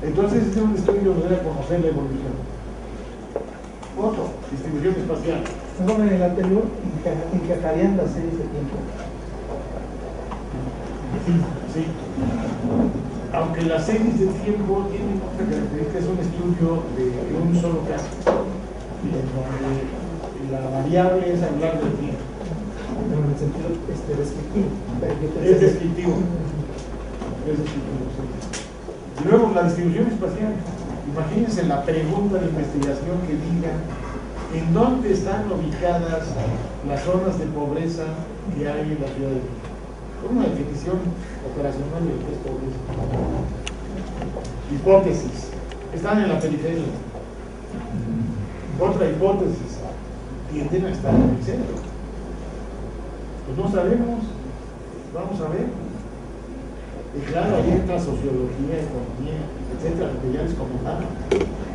Entonces este es un estudio que debe conocer la evolución. Otro, distribución espacial. Bueno, en el anterior encajarían las series de tiempo. Sí. Aunque las series de tiempo tienen otra característica, es un estudio de un solo caso, en donde la variable es hablar del tiempo. En el sentido descriptivo. Es descriptivo. Es descriptivo, sí. Y luego la distribución espacial. Imagínense la pregunta de investigación que diga en dónde están ubicadas las zonas de pobreza que hay en la Ciudad de México. Con una definición operacional de lo que es pobreza. Hipótesis. Están en la periferia. Otra hipótesis. Tienden a estar en el centro. Pues no sabemos. Vamos a ver. Y claro, ahí entra sociología, economía, etcétera, lo que ya les comentaba.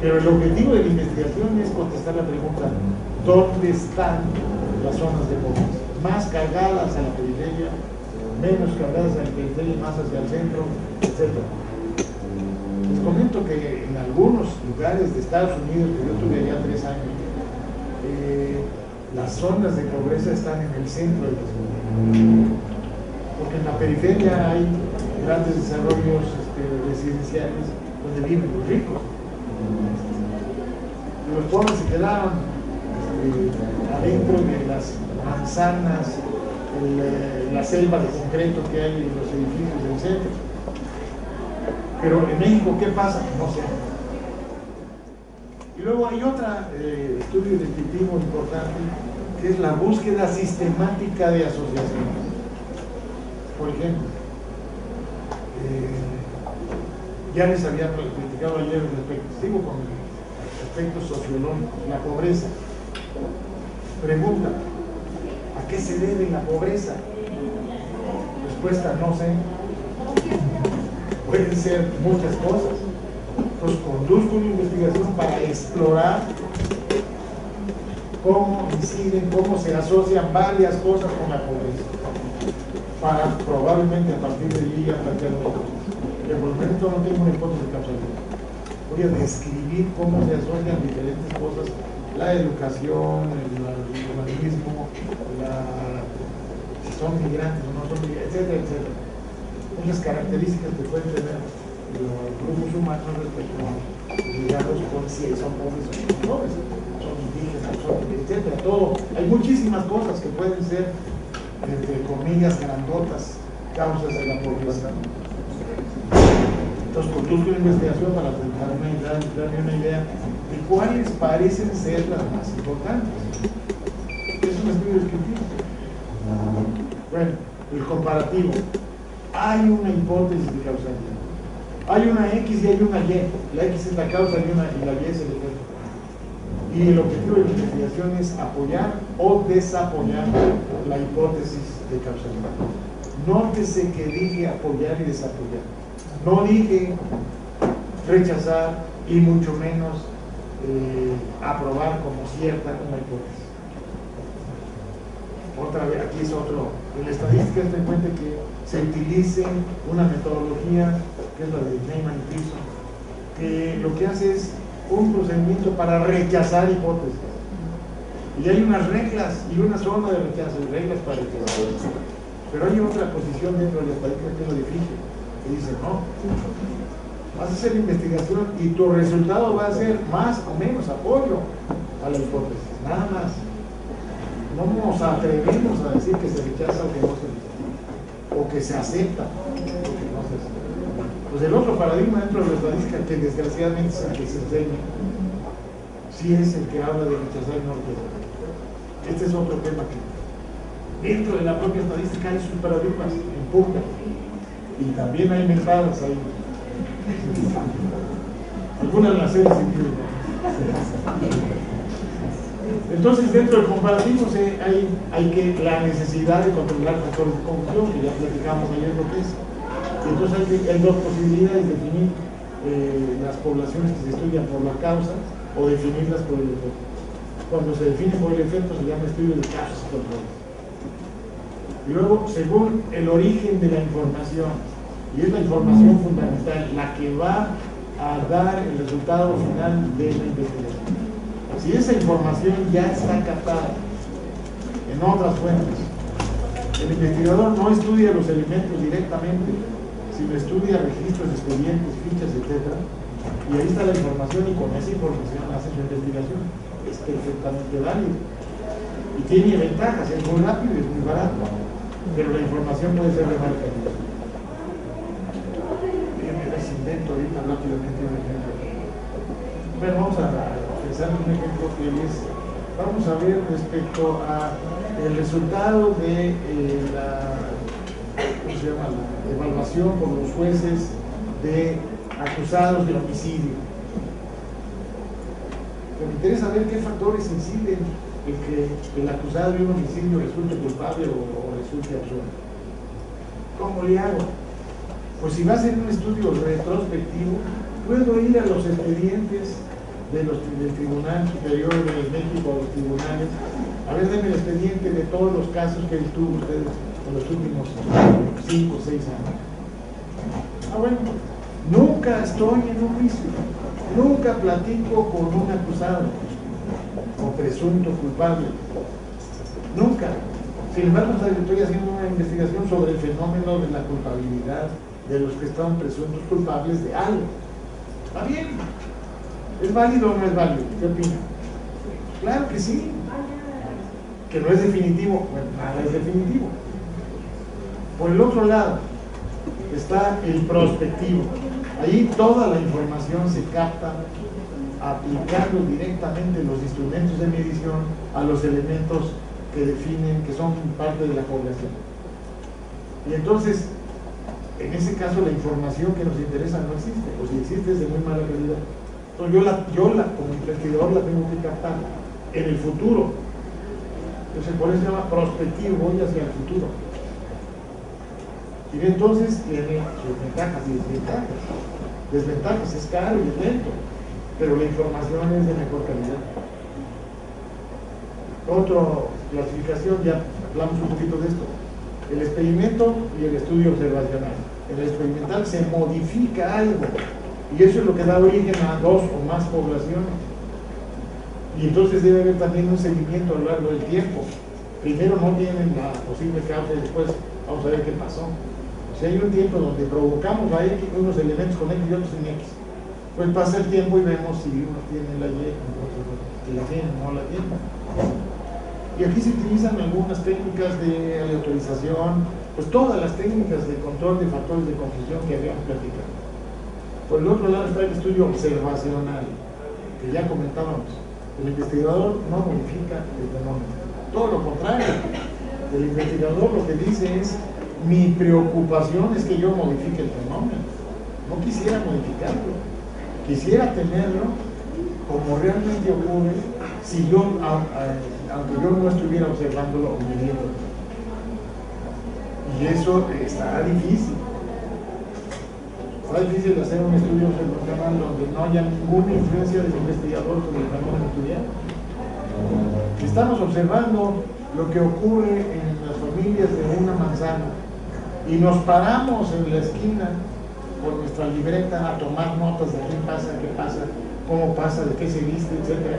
Pero el objetivo de la investigación es contestar la pregunta: ¿dónde están las zonas de pobreza? Más cargadas a la periferia, menos cargadas a la periferia, más hacia el centro, etcétera. Les comento que en algunos lugares de Estados Unidos, que yo tuve allá 3 años, las zonas de pobreza están en el centro de la ciudad. Porque en la periferia hay grandes desarrollos residenciales donde viven los ricos. Y los pobres se quedaron adentro de las manzanas, la selva de concreto que hay en los edificios del centro. Pero en México, ¿qué pasa? No sé. Y luego hay otro estudio descriptivo importante, que es la búsqueda sistemática de asociaciones. Por ejemplo, ya les había platicado ayer sigo con aspectos sociológicos, la pobreza. Pregunta: ¿a qué se debe la pobreza? Respuesta: no sé. Pueden ser muchas cosas. Entonces conduzco una investigación para explorar cómo inciden, cómo se asocian varias cosas con la pobreza, para probablemente a partir de allí ya plantear una hipótesis. Que por el momento no tengo una hipótesis de causalidad. Voy a describir cómo se asocian diferentes cosas: la educación, el humanismo, si son migrantes o no son migrantes, etcétera, etcétera. Muchas características que pueden tener los grupos humanos respecto a, digamos, con si son pobres o no son pobres, son indígenas, etcétera. Todo. Hay muchísimas cosas que pueden ser, entre comillas, grandotas, causas de la pobreza. Entonces, conduzco una investigación para darme una idea de cuáles parecen ser las más importantes. Es un estudio descriptivo. Bueno, el comparativo. Hay una hipótesis de causalidad. Hay una X y hay una Y. La X es la causa y la Y es el efecto. Y el objetivo de la investigación es apoyar o desapoyar la hipótesis de causalidad. Nótese que dije apoyar y desapoyar. No dije rechazar y mucho menos aprobar como cierta una hipótesis. Otra vez, aquí es otro. En la estadística es frecuente que se utilice una metodología que es la de Neyman y Pearson, que lo que hace es un procedimiento para rechazar hipótesis. Y hay unas reglas y una zona de rechazo, reglas para rechazar. Pero hay otra posición dentro de la estadística que es lo difícil, que dice: no, vas a hacer investigación y tu resultado va a ser más o menos apoyo a la hipótesis, nada más. No nos atrevemos a decir que se rechaza o que no se rechaza, o que se acepta o que no se acepta. Pues el otro paradigma dentro de la estadística, que desgraciadamente es el que se enseña, sí es el que habla de rechazar y no rechazar. Este es otro tema que dentro de la propia estadística hay sus paradigmas en pugna, y también hay mentadas ahí. Algunas las he decidido. Entonces, dentro del comparativo hay que la necesidad de controlar factores de confusión, que ya platicamos ayer lo que es. Y entonces hay dos posibilidades: definir las poblaciones que se estudian por la causa o definirlas por el efecto. Cuando se define por el efecto se llama estudio de causas y controles. Y luego, según el origen de la información, y es la información fundamental la que va a dar el resultado final de la investigación. Si esa información ya está captada en otras fuentes, el investigador no estudia los elementos directamente, sino estudia registros, expedientes, fichas, etc. Y ahí está la información, y con esa información hace su investigación. Es perfectamente válido. Y tiene ventajas: es muy rápido y es muy barato. Pero la información puede ser de mal calidad. Déjenme ver si invento ahorita rápidamente un ejemplo. Bueno, vamos a pensar en un ejemplo que es, vamos a ver respecto a el resultado de ¿cómo se llama? La evaluación por los jueces de acusados de homicidio. Me interesa ver qué factores inciden en que el acusado de un homicidio resulte culpable o resulte absuelto. ¿Cómo le hago? Pues si va a ser un estudio retrospectivo, puedo ir a los expedientes del Tribunal Superior de México, a los tribunales. A ver, denme el expediente de todos los casos que tuvo ustedes en los últimos 5 o 6 años. Ah, bueno, nunca estoy en un juicio, nunca platico con un acusado o presunto culpable, nunca. Sin embargo, estoy haciendo una investigación sobre el fenómeno de la culpabilidad de los que están presuntos culpables de algo. ¿Está bien? ¿Es válido o no es válido? ¿Qué opina? Claro que sí. Que no es definitivo. Bueno, nada es definitivo. Por el otro lado está el prospectivo. Ahí toda la información se capta aplicando directamente los instrumentos de medición a los elementos que definen, que son parte de la población. Y entonces, en ese caso, la información que nos interesa no existe, o si existe es de muy mala calidad. Entonces yo como investigador la tengo que captar en el futuro. Entonces por eso se llama prospectivo, voy hacia el futuro. Y entonces tiene sus ventajas y desventajas. Desventajas, es caro y es lento, pero la información es de mejor calidad. Otra clasificación, ya hablamos un poquito de esto, el experimento y el estudio observacional. En el experimental se modifica algo, y eso es lo que da origen a 2 o más poblaciones. Y entonces debe haber también un seguimiento a lo largo del tiempo. Primero no tienen la posible causa y después vamos a ver qué pasó. O sea, hay un tiempo donde provocamos a X, unos elementos con X y otros sin X. Pues pasa el tiempo y vemos si unos tienen la Y, otros la tienen o no la tienen. Y aquí se utilizan algunas técnicas de aleatorización, pues todas las técnicas de control de factores de confusión que habíamos platicado. Por el otro lado está el estudio observacional, que ya comentábamos. El investigador no modifica el fenómeno. Todo lo contrario. El investigador lo que dice es, mi preocupación es que yo modifique el fenómeno. No quisiera modificarlo. Quisiera tenerlo como realmente ocurre si yo, aunque yo no estuviera observándolo o midiéndolo. Y eso está difícil. Está difícil hacer un estudio observacional donde no haya ninguna influencia del investigador sobre el fenómeno estudiado. Estamos observando lo que ocurre en las familias de una manzana y nos paramos en la esquina con nuestra libreta a tomar notas de qué pasa, cómo pasa, de qué se viste, etc.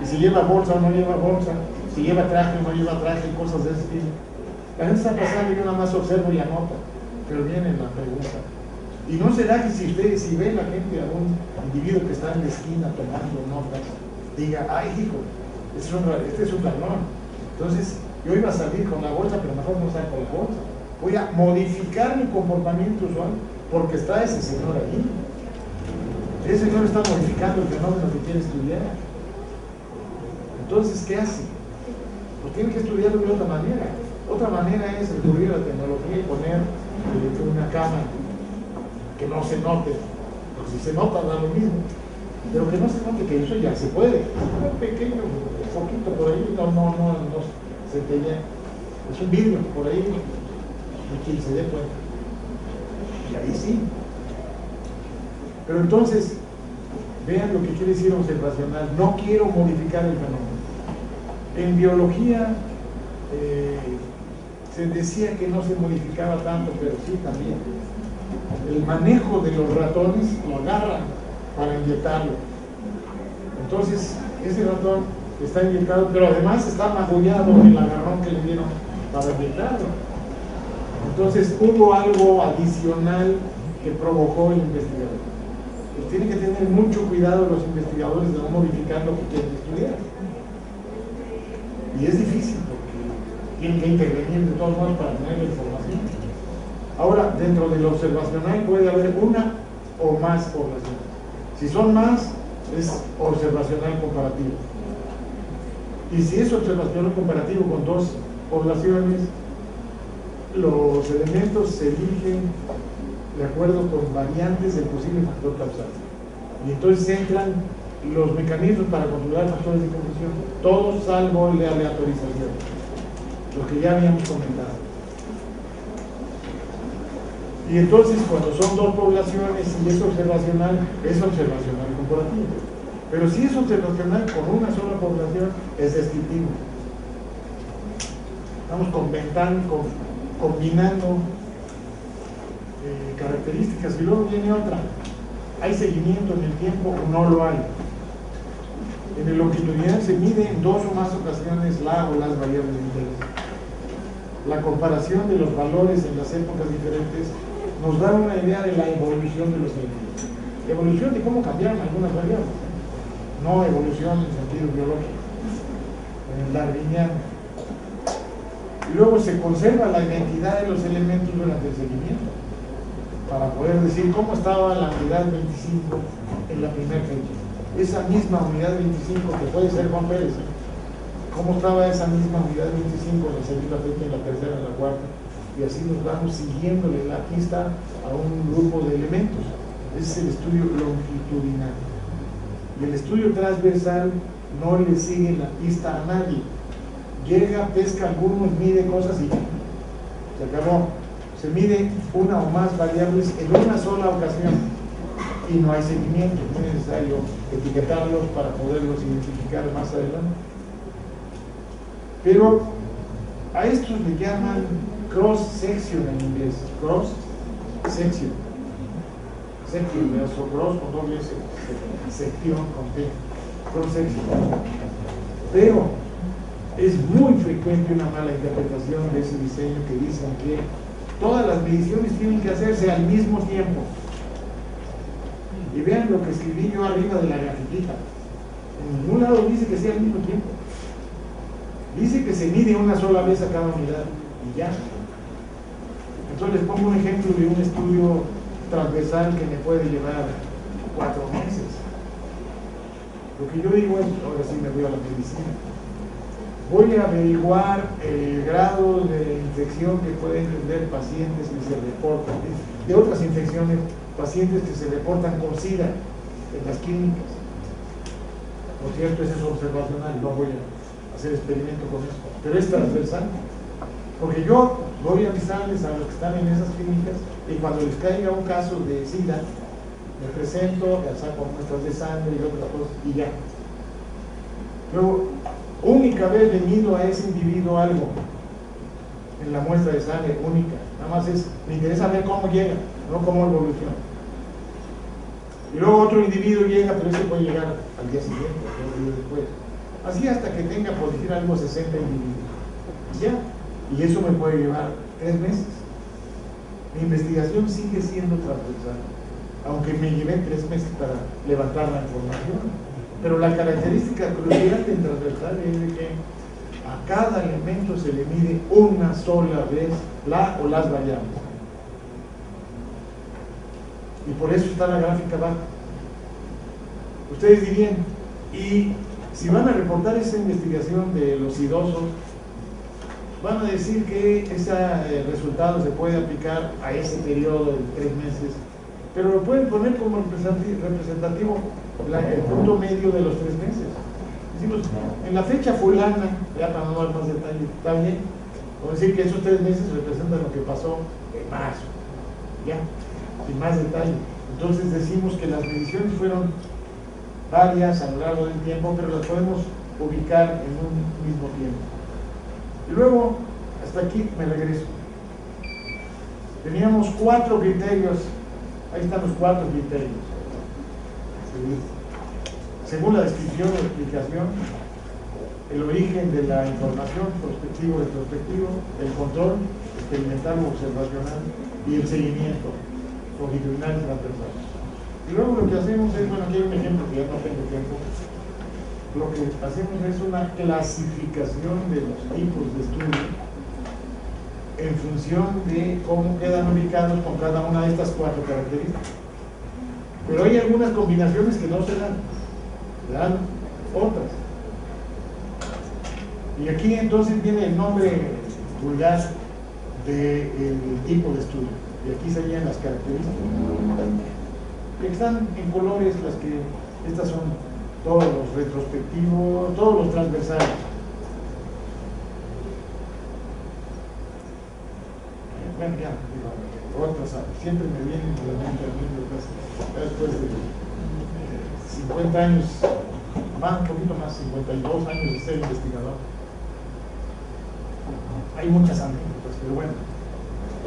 Y si lleva bolsa o no lleva bolsa, si lleva traje o no lleva traje, cosas de ese estilo. La gente está pasando y yo nada más observo y anota, pero viene la pregunta. ¿Y no será que si ve la gente a un individuo que está en la esquina tomando notas, diga, ay hijo, este es un ladrón? Entonces, yo iba a salir con la bolsa, pero mejor no saco la bolsa. Voy a modificar mi comportamiento usual porque está ese señor ahí. Ese señor está modificando el fenómeno que quiere estudiar. Entonces, ¿qué hace? Pues tiene que estudiarlo de otra manera. Otra manera es recurrir a la tecnología y poner una cámara que no se note, porque si se nota da lo mismo, pero que no se note, que eso ya se puede. Un pequeño poquito por ahí, no se te ve. Es un vidrio por ahí, y quien se dé cuenta. Y ahí sí. Pero entonces, vean lo que quiere decir observacional. No quiero modificar el fenómeno. En biología se decía que no se modificaba tanto, pero sí también. El manejo de los ratones lo agarran para inyectarlo. Entonces, ese ratón está inyectado, pero además está magullado en el agarrón que le dieron para inyectarlo. Entonces, hubo algo adicional que provocó el investigador. Pues tienen que tener mucho cuidado los investigadores de no modificar lo que quieren estudiar. Y es difícil porque tienen que intervenir de todos modos para tener la información. Ahora, dentro del observacional puede haber una o más poblaciones. Si son más, es observacional comparativo. Y si es observacional comparativo con dos poblaciones, los elementos se eligen de acuerdo con variantes del posible factor causal. Y entonces entran los mecanismos para controlar factores de confusión, todos salvo el de aleatorización, lo que ya habíamos comentado. Y entonces cuando son dos poblaciones y es observacional comparativo. Pero si es observacional con una sola población, es descriptivo. Estamos combinando características. Y luego viene otra: ¿hay seguimiento en el tiempo o no lo hay? En el longitudinal se mide en dos o más ocasiones la o las variables de interés. La comparación de los valores en las épocas diferentes nos da una idea de la evolución de los elementos. Evolución de cómo cambiaron algunas variables, no evolución en sentido biológico, en el darwiniano. Y luego se conserva la identidad de los elementos durante el seguimiento, para poder decir cómo estaba la unidad 25 en la primera fecha. Esa misma unidad 25, que puede ser Juan Pérez, cómo estaba esa misma unidad 25 en la segunda fecha, en la tercera, en la cuarta, y así nos vamos siguiéndole la pista a un grupo de elementos. Ese es el estudio longitudinal. Y el estudio transversal no le sigue la pista a nadie. Llega, pesca algunos, mide cosas y se acabó. Se mide una o más variables en una sola ocasión y no hay seguimiento. No es necesario etiquetarlos para poderlos identificar más adelante. Pero a estos le llaman cross-section en inglés. Cross-section. Section, cross con doble S, sección con T. Cross-section. Pero es muy frecuente una mala interpretación de ese diseño que dicen que todas las mediciones tienen que hacerse al mismo tiempo. Y vean lo que escribí yo arriba de la grafiquita. En ningún lado dice que sea al mismo tiempo. Dice que se mide una sola vez a cada unidad y ya. Entonces les pongo un ejemplo de un estudio transversal que me puede llevar 4 meses. Lo que yo digo es, ahora sí me voy a la medicina. Voy a averiguar el grado de infección que pueden tener pacientes que se reportan, de otras infecciones, pacientes que se reportan con SIDA en las clínicas. Por cierto, eso es observacional, no voy a hacer experimento con eso, pero es transversal. Porque yo voy a avisarles a los que están en esas clínicas y cuando les caiga un caso de SIDA, me presento, saco muestras de sangre y otras cosas y ya. Luego, única vez le mido a ese individuo algo en la muestra de sangre, única. Nada más me interesa ver cómo llega, no cómo evoluciona. Y luego otro individuo llega, pero ese puede llegar al día siguiente, 2 días después. Así hasta que tenga, por decir algo, 60 individuos. Y ya. Y eso me puede llevar 3 meses. Mi investigación sigue siendo transversal, aunque me llevé 3 meses para levantar la información. Pero la característica crucial del transversal es de que a cada elemento se le mide una sola vez la o las variables. Y por eso está la gráfica abajo. Ustedes dirían, y si van a reportar esa investigación de los idosos, van a decir que ese resultado se puede aplicar a ese periodo de 3 meses, pero lo pueden poner como representativo el punto medio de los 3 meses. Decimos, en la fecha fulana, ya para no dar más detalle, está bien, vamos a decir que esos 3 meses representan lo que pasó en marzo, ya, sin más detalle. Entonces decimos que las mediciones fueron varias a lo largo del tiempo, pero las podemos ubicar en un mismo tiempo. Y luego, hasta aquí me regreso. Teníamos 4 criterios, ahí están los 4 criterios. Según la descripción o explicación, el origen de la información, prospectivo, retrospectivo, el control, experimental o observacional, y el seguimiento, longitudinal y transversal. Y luego lo que hacemos es, bueno, aquí hay un ejemplo que ya no tengo tiempo. Lo que hacemos es una clasificación de los tipos de estudio en función de cómo quedan ubicados con cada una de estas 4 características. Pero hay algunas combinaciones que no se dan. le dan otras. Y aquí entonces viene el nombre vulgar del tipo de estudio. Y aquí serían las características. Que están en colores, las que estas son todos los retrospectivos, todos los transversales. Bueno, ya, digo, otras, siempre me vienen a la mente después de 50 años, más, un poquito más, 52 años de ser investigador. Hay muchas anécdotas, pero bueno.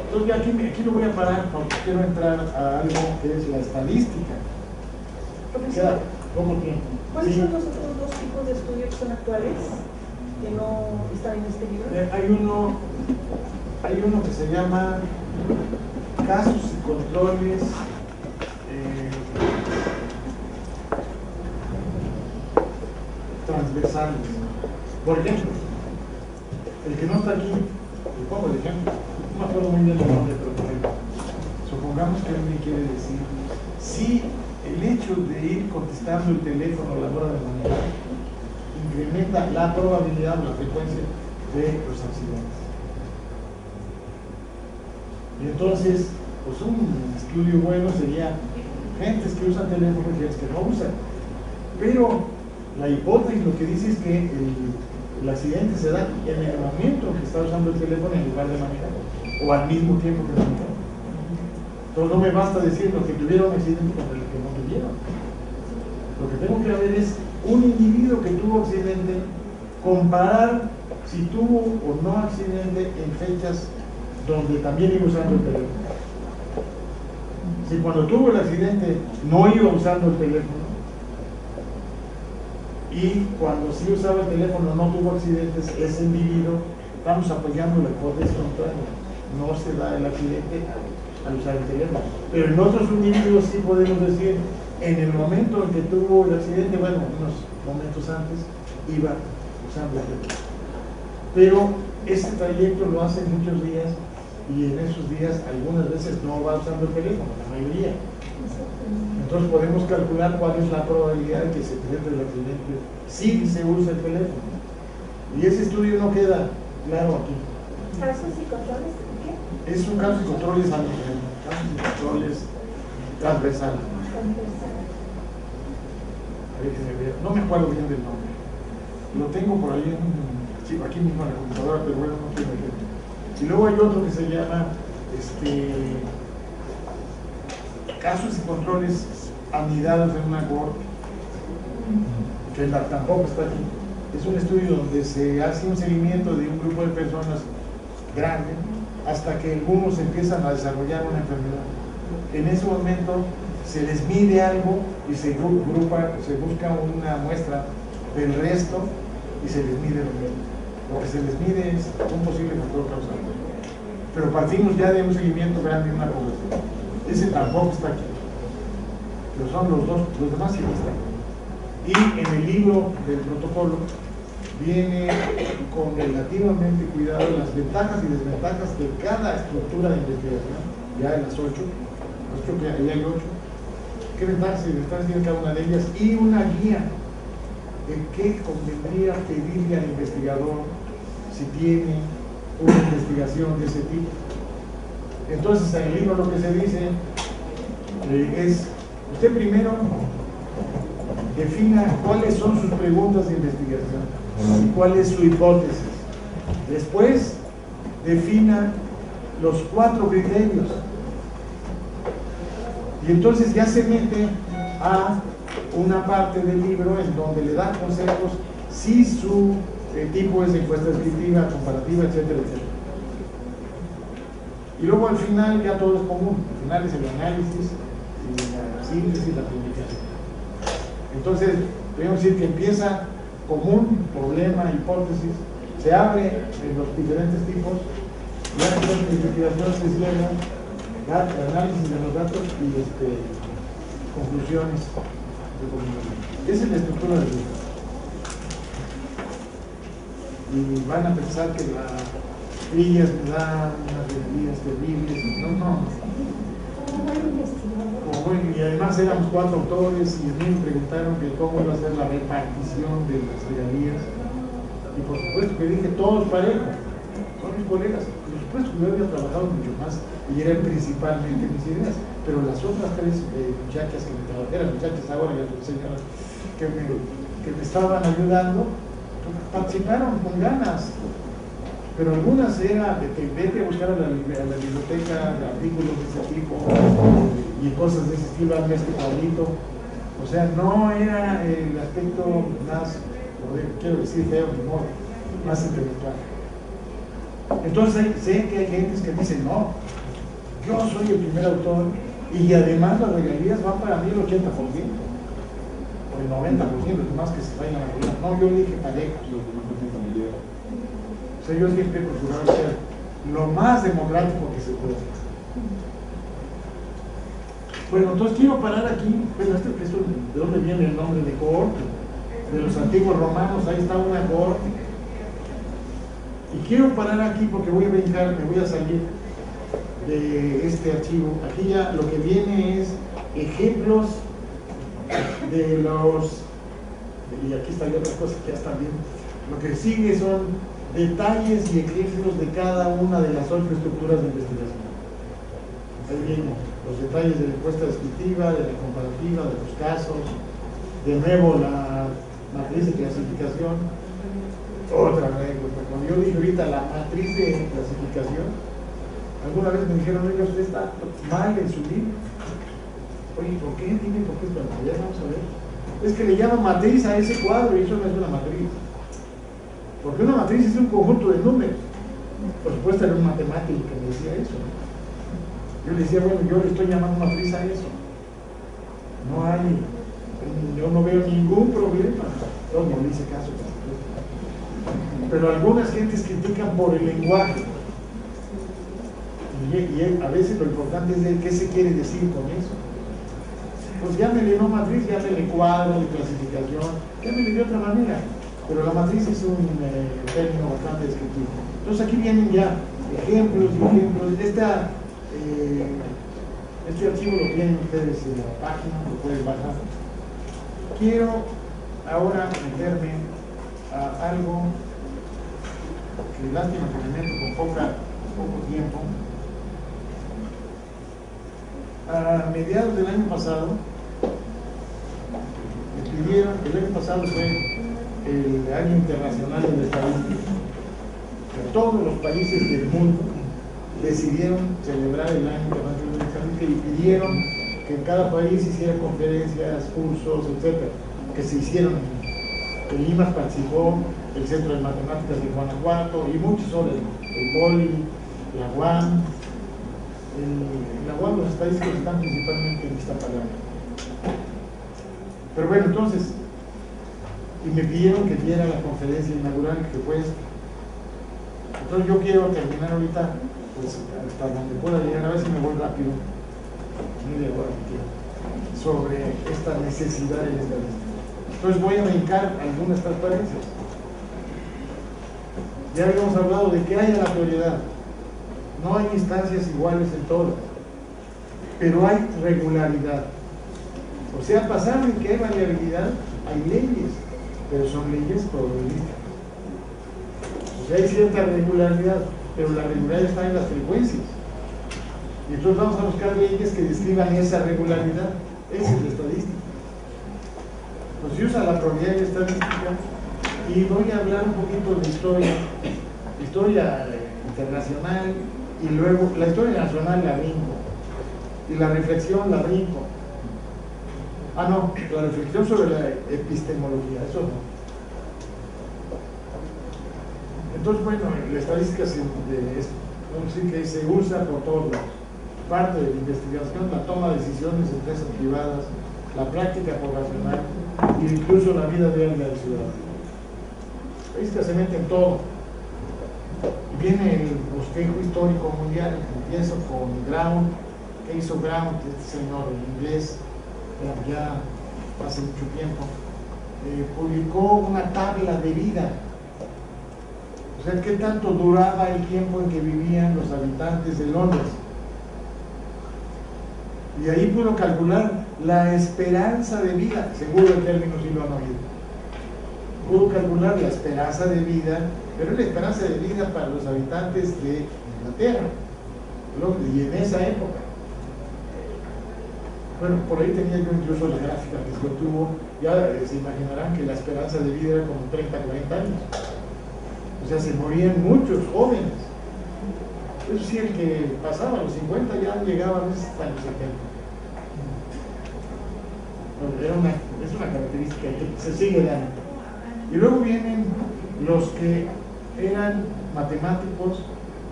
Entonces aquí lo voy a parar porque quiero entrar a algo que es la estadística. Queda poco tiempo. ¿Cuáles Sí. son los otros dos tipos de estudios que son actuales, que no están en este libro? Hay uno que se llama casos y controles transversales. Por ejemplo, el que no está aquí, le pongo el ejemplo, no me acuerdo muy bien el nombre, pero por ejemplo, supongamos que alguien quiere decir si el hecho de ir contestando el teléfono a la hora de manejar incrementa la probabilidad o la frecuencia de los accidentes. Y entonces, pues un estudio bueno sería gentes que usan teléfono y gentes que no usan. Pero la hipótesis lo que dice es que el accidente se da en el momento que está usando el teléfono en lugar de manejar, o al mismo tiempo que manejar. Entonces no me basta decir lo que tuvieron un accidente contra el que no tuvieron. Lo que tengo que ver es un individuo que tuvo accidente, comparar si tuvo o no accidente en fechas donde también iba usando el teléfono. Si cuando tuvo el accidente no iba usando el teléfono y cuando sí usaba el teléfono no tuvo accidentes, ese individuo, estamos apoyando la hipótesis contraria, no se da el accidente al usar el teléfono. Pero en otros individuos sí podemos decir, en el momento en que tuvo el accidente, bueno, unos momentos antes, iba usando el teléfono. Pero ese trayecto lo hace muchos días y en esos días algunas veces no va usando el teléfono, la mayoría. Entonces podemos calcular cuál es la probabilidad de que se presente el accidente si se usa el teléfono. Y ese estudio no queda claro aquí. ¿Casos y controles? ¿Qué? Es un caso y controles transversal. No me acuerdo bien del nombre. Lo tengo por ahí aquí mismo en la computadora, pero bueno, no quiero meterme. Y luego hay otro que se llama casos y controles anidados en una cohorte, que tampoco está aquí. Es un estudio donde se hace un seguimiento de un grupo de personas grande hasta que algunos empiezan a desarrollar una enfermedad. En ese momento se les mide algo y se busca una muestra del resto y se les mide lo mismo. Lo que se les mide es un posible factor causal. Pero partimos ya de un seguimiento grande en una población. Ese tampoco está aquí. Pero son los demás sí están. Y en el libro del protocolo viene con relativamente cuidado las ventajas y desventajas de cada estructura de investigación. Ya en las 8 que ahí hay 8. ¿Qué ventajas y desventajas tiene cada una de ellas? Y una guía de qué convendría pedirle al investigador si tiene una investigación de ese tipo. Entonces en el libro lo que se dice es, usted primero defina cuáles son sus preguntas de investigación y cuál es su hipótesis. Después defina los 4 criterios y entonces ya se mete a una parte del libro en donde le da consejos si su tipo es de encuesta descriptiva, comparativa, etcétera, etcétera. Y luego al final ya todo es común. Al final es el análisis, y la síntesis, la publicación. Entonces, podemos decir que empieza común, problema, hipótesis, se abre en los diferentes tipos, ya después de investigación se cierra, análisis de los datos y conclusiones de comunicación. Esa es la estructura del libro. Y van a pensar que la Ellas me dan unas alegrías terribles. No. Como buen investigador. Como bueno, y además éramos 4 autores y a mí me preguntaron que cómo iba a ser la repartición de las regalías. Y por supuesto que dije, todos parejos, son mis colegas. Por supuesto que yo había trabajado mucho más y eran principalmente mis ideas, pero las otras 3 muchachas que me trabajaron, muchachas ahora y otras señoras que me estaban ayudando, participaron con ganas. Pero algunas era de que vete a buscar a la biblioteca de artículos de ese tipo y cosas de ese estilo, hazme este cuadrito. O sea, no era el aspecto más, quiero decir, feo, ni modo, más intelectual. Entonces sé que hay gentes que dicen, no, yo soy el primer autor y además las regalías van para mí el 80%, o el 90%, más que se vayan a la regalía. No, yo dije pareja. O sea, yo siempre he procurado ser lo más democrático que se pueda. Bueno, entonces quiero parar aquí. Bueno, ¿de dónde viene el nombre de cohorte? De los antiguos romanos, ahí está una cohorte. Y quiero parar aquí porque voy a brincar, me voy a salir de este archivo. Aquí ya lo que viene es ejemplos de los... Y aquí está otra cosa que ya están bien. Lo que sigue son detalles y ejemplos de cada una de las 8 estructuras de investigación. Ahí vienen los detalles de la encuesta descriptiva, de la comparativa, de los casos, de nuevo la matriz de clasificación, otra anécdota. Cuando yo dije ahorita la matriz de clasificación, alguna vez me dijeron, oiga, usted está mal en su libro. Oye, ¿por qué? Dime por qué. Bueno, ya vamos a ver. Es que le llaman matriz a ese cuadro y eso no es una matriz. Porque una matriz es un conjunto de números. Por supuesto era un matemático que me decía eso. Yo le decía, bueno, yo le estoy llamando matriz a eso. No hay, yo no veo ningún problema. Yo no le hice caso. Pero algunas gentes critican por el lenguaje. Y a veces lo importante es de qué se quiere decir con eso. Pues llámele no matriz, llámele cuadro de clasificación, llámele de otra manera. Pero la matriz es un término bastante descriptivo. Entonces aquí vienen ya ejemplos y ejemplos. Este archivo lo tienen ustedes en la página, lo pueden bajar. Quiero ahora meterme a algo que lástima que me meto con poco tiempo. A mediados del año pasado me pidieron, el año pasado fue el año internacional de la estadística. Todos los países del mundo decidieron celebrar el año internacional de la estadística y pidieron que en cada país hiciera conferencias, cursos, etcétera, que se hicieron. El IMAS participó, el Centro de Matemáticas de Guanajuato y muchos otros, el POLI, la UAM. En la UAM los estadísticos están principalmente en Iztapalapa. Pero bueno, entonces, y me pidieron que diera la conferencia inaugural que fue esta. Entonces yo quiero terminar ahorita, pues hasta donde pueda llegar, a ver si me voy rápido, media hora sobre esta necesidad de la estadística. Entonces voy a brincar algunas transparencias. Ya habíamos hablado de que hay en la actualidad. No hay instancias iguales en todas, pero hay regularidad. O sea, a pesar de que hay variabilidad, hay leyes, pero son leyes probabilísticas. O sea, hay cierta regularidad, pero la regularidad está en las frecuencias. Y entonces vamos a buscar leyes que describan esa regularidad. Esa es la estadística. Pues se usa la probabilidad de estadística y voy a hablar un poquito de historia internacional y luego la historia nacional la brinco y la reflexión la brinco. Ah, no, la reflexión sobre la epistemología, eso no. Entonces, bueno, la estadística que se usa por todos lados. Parte de la investigación, la toma de decisiones en empresas privadas, la práctica poblacional e incluso la vida diaria del ciudadano. La estadística se mete en todo. Viene el bosquejo histórico mundial. Empiezo con Brown. ¿Qué hizo Brown? Este señor en inglés, ya hace mucho tiempo, publicó una tabla de vida. O sea, ¿qué tanto duraba el tiempo en que vivían los habitantes de Londres? Y ahí pudo calcular la esperanza de vida, seguro el término sí lo han oído. Pudo calcular la esperanza de vida, pero es la esperanza de vida para los habitantes de Inglaterra, y en esa época. Bueno, por ahí tenía yo incluso la gráfica que se obtuvo, ya se imaginarán que la esperanza de vida era como 30, 40 años. O sea, se morían muchos jóvenes. Eso sí, el que pasaba a los 50 ya llegaba a veces hasta los 70. Bueno, es una característica que se sigue dando. Y luego vienen los que eran matemáticos,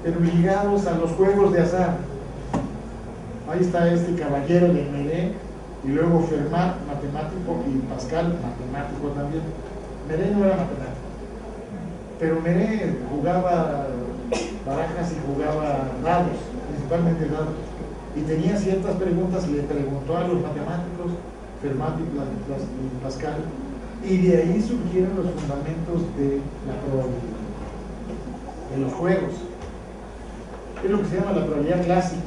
pero ligados a los juegos de azar. Ahí está este caballero de Meray, y luego Fermat, matemático, y Pascal, matemático también. Meray no era matemático, pero Meray jugaba barajas y jugaba dados, principalmente dados, y tenía ciertas preguntas y le preguntó a los matemáticos, Fermat y Pascal, y de ahí surgieron los fundamentos de la probabilidad, de los juegos. Es lo que se llama la probabilidad clásica.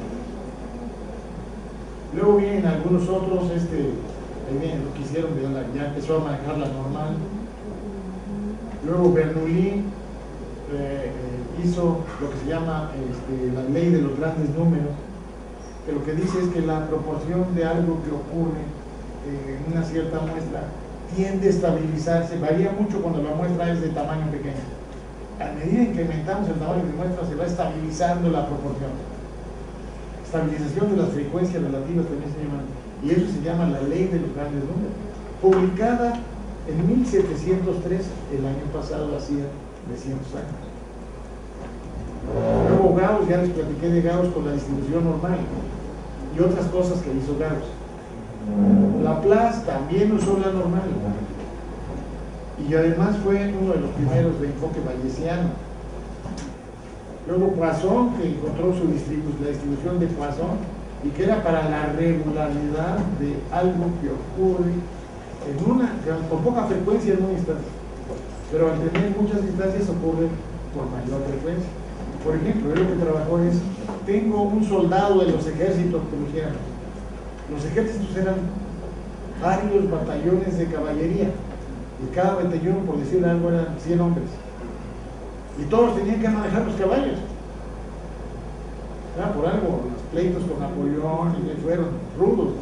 Luego vienen algunos otros, ahí vienen lo que hicieron, ya empezó a manejar la normal. Luego Bernoulli hizo lo que se llama la ley de los grandes números, que lo que dice es que la proporción de algo que ocurre en una cierta muestra tiende a estabilizarse, varía mucho cuando la muestra es de tamaño pequeño. A medida que incrementamos el tamaño de muestra se va estabilizando la proporción. Estabilización de las frecuencias relativas también se llama, y eso se llama la ley de los grandes números, publicada en 1703, el año pasado, hacía 300 años. Luego Gauss, ya les platiqué de Gauss con la distribución normal y otras cosas que hizo Gauss. Laplace también usó la normal y además fue uno de los primeros de enfoque bayesiano. Luego Poisson, que encontró la distribución de Poisson, y que era para la regularidad de algo que ocurre con poca frecuencia en un instante, pero al tener muchas instancias ocurre por mayor frecuencia. Por ejemplo, él lo que trabajó es, tengo un soldado de los ejércitos prusianos. Los ejércitos eran varios batallones de caballería, y cada batallón, por decir algo, eran 100 hombres. Y todos tenían que manejar los caballos. Por algo, los pleitos con Napoleón y fueron rudos.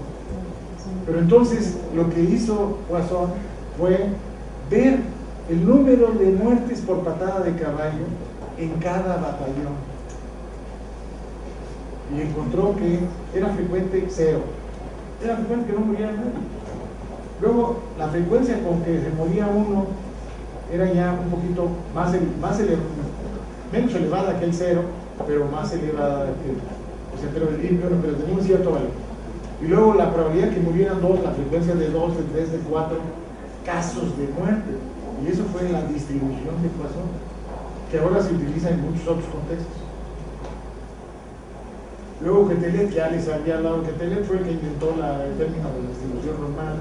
Pero entonces lo que hizo Poisson fue ver el número de muertes por patada de caballo en cada batallón. Y encontró que era frecuente 0. Era frecuente que no muriera nadie. Luego, la frecuencia con que se moría uno era ya un poquito menos elevada que el 0, pero más elevada que pero tenía un cierto valor. Y luego la probabilidad que murieran 2, la frecuencia de 2, de 3, de 4 casos de muerte. Y eso fue la distribución de Poisson, que ahora se utiliza en muchos otros contextos. Luego Quetelet, ya les había hablado, Quetelet fue el que inventó el término de la distribución normal,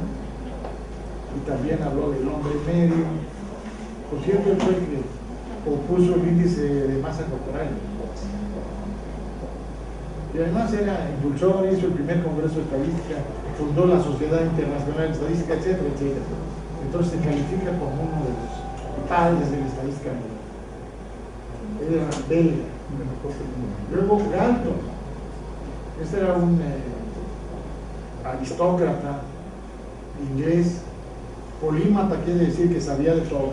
y también habló del hombre medio. Por cierto, él fue el que opuso el índice de masa corporal. Y además era impulsor, hizo el primer congreso de estadística, fundó la Sociedad Internacional de Estadística, etcétera, etcétera. Entonces se califica como uno de los padres de la estadística. Él era belga. Luego Galton, este era un aristócrata inglés, polímata, quiere decir que sabía de todo.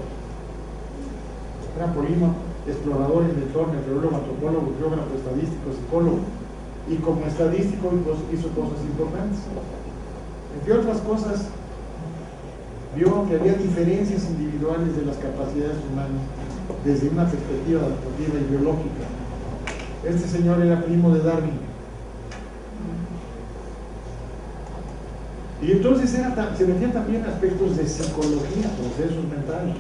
Era polímata, explorador, inventor, meteorólogo, antropólogo, geógrafo, estadístico, psicólogo, y como estadístico hizo cosas importantes. Entre otras cosas, vio que había diferencias individuales de las capacidades humanas desde una perspectiva adaptativa y biológica. Este señor era primo de Darwin. Y entonces se metían también aspectos de psicología, procesos mentales.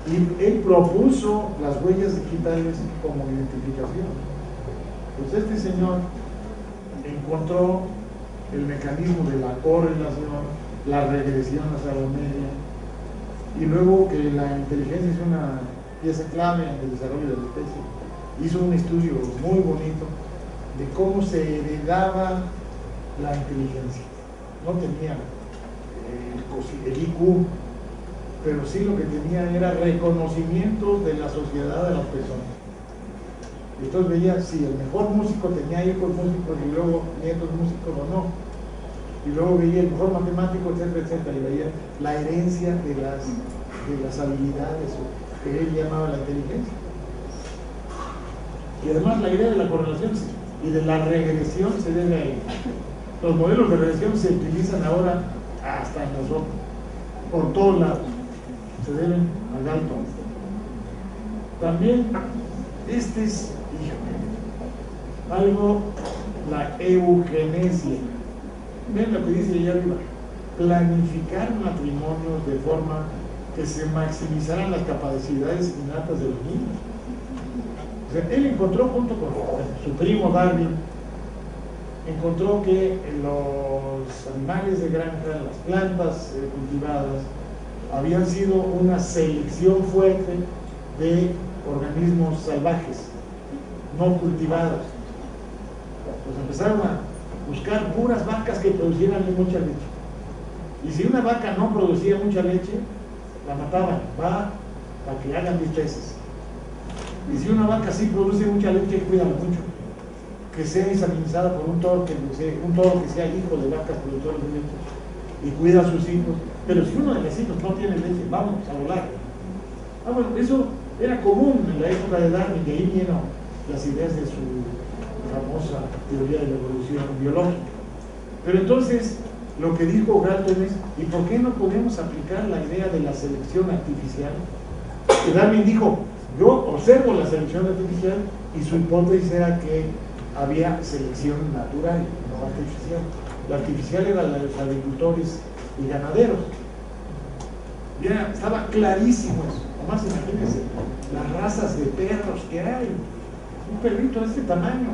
Y él propuso las huellas digitales como identificación. Pues este señor encontró el mecanismo de la correlación, la regresión hacia la media, y luego que la inteligencia es una pieza clave en el desarrollo de la especie. Hizo un estudio muy bonito de cómo se heredaba la inteligencia. No tenía el IQ, pero sí lo que tenía era reconocimiento de la sociedad de las personas. Entonces veía si el mejor músico tenía hijos músicos y luego nietos músicos o no. Y luego veía el mejor matemático, etcétera, etcétera, y veía la herencia de las habilidades que él llamaba la inteligencia. Y además la idea de la correlación y de la regresión se debe a él. Los modelos de regresión se utilizan ahora hasta en nosotros, por todos lados, se deben a Galton. También, este es, algo, la eugenesia. Ven lo que dice allá arriba: planificar matrimonios de forma que se maximizaran las capacidades innatas de los niños. O sea, él encontró, junto con su primo Darwin, encontró que los animales de granja, las plantas cultivadas, habían sido una selección fuerte de organismos salvajes, no cultivados. Pues empezaron a buscar puras vacas que producieran mucha leche. Y si una vaca no producía mucha leche, la mataban, va para que hagan bisteces. Y si una vaca sí produce mucha leche, cuídala mucho, que sea inseminada por un toro que sea hijo de vacas productoras de leche, y cuida a sus hijos. Pero si uno de los hijos no tiene leche, vamos a volar. Bueno, eso era común en la época de Darwin, de ahí vienen las ideas de su famosa teoría de la evolución biológica. Pero entonces, lo que dijo Galton es: ¿y por qué no podemos aplicar la idea de la selección artificial? Que Darwin dijo: yo observo la selección artificial, y su hipótesis era que había selección natural, no artificial. La artificial era la de los agricultores y ganaderos. Ya estaba clarísimo eso. Nomás imagínense las razas de perros que hay. Un perrito de este tamaño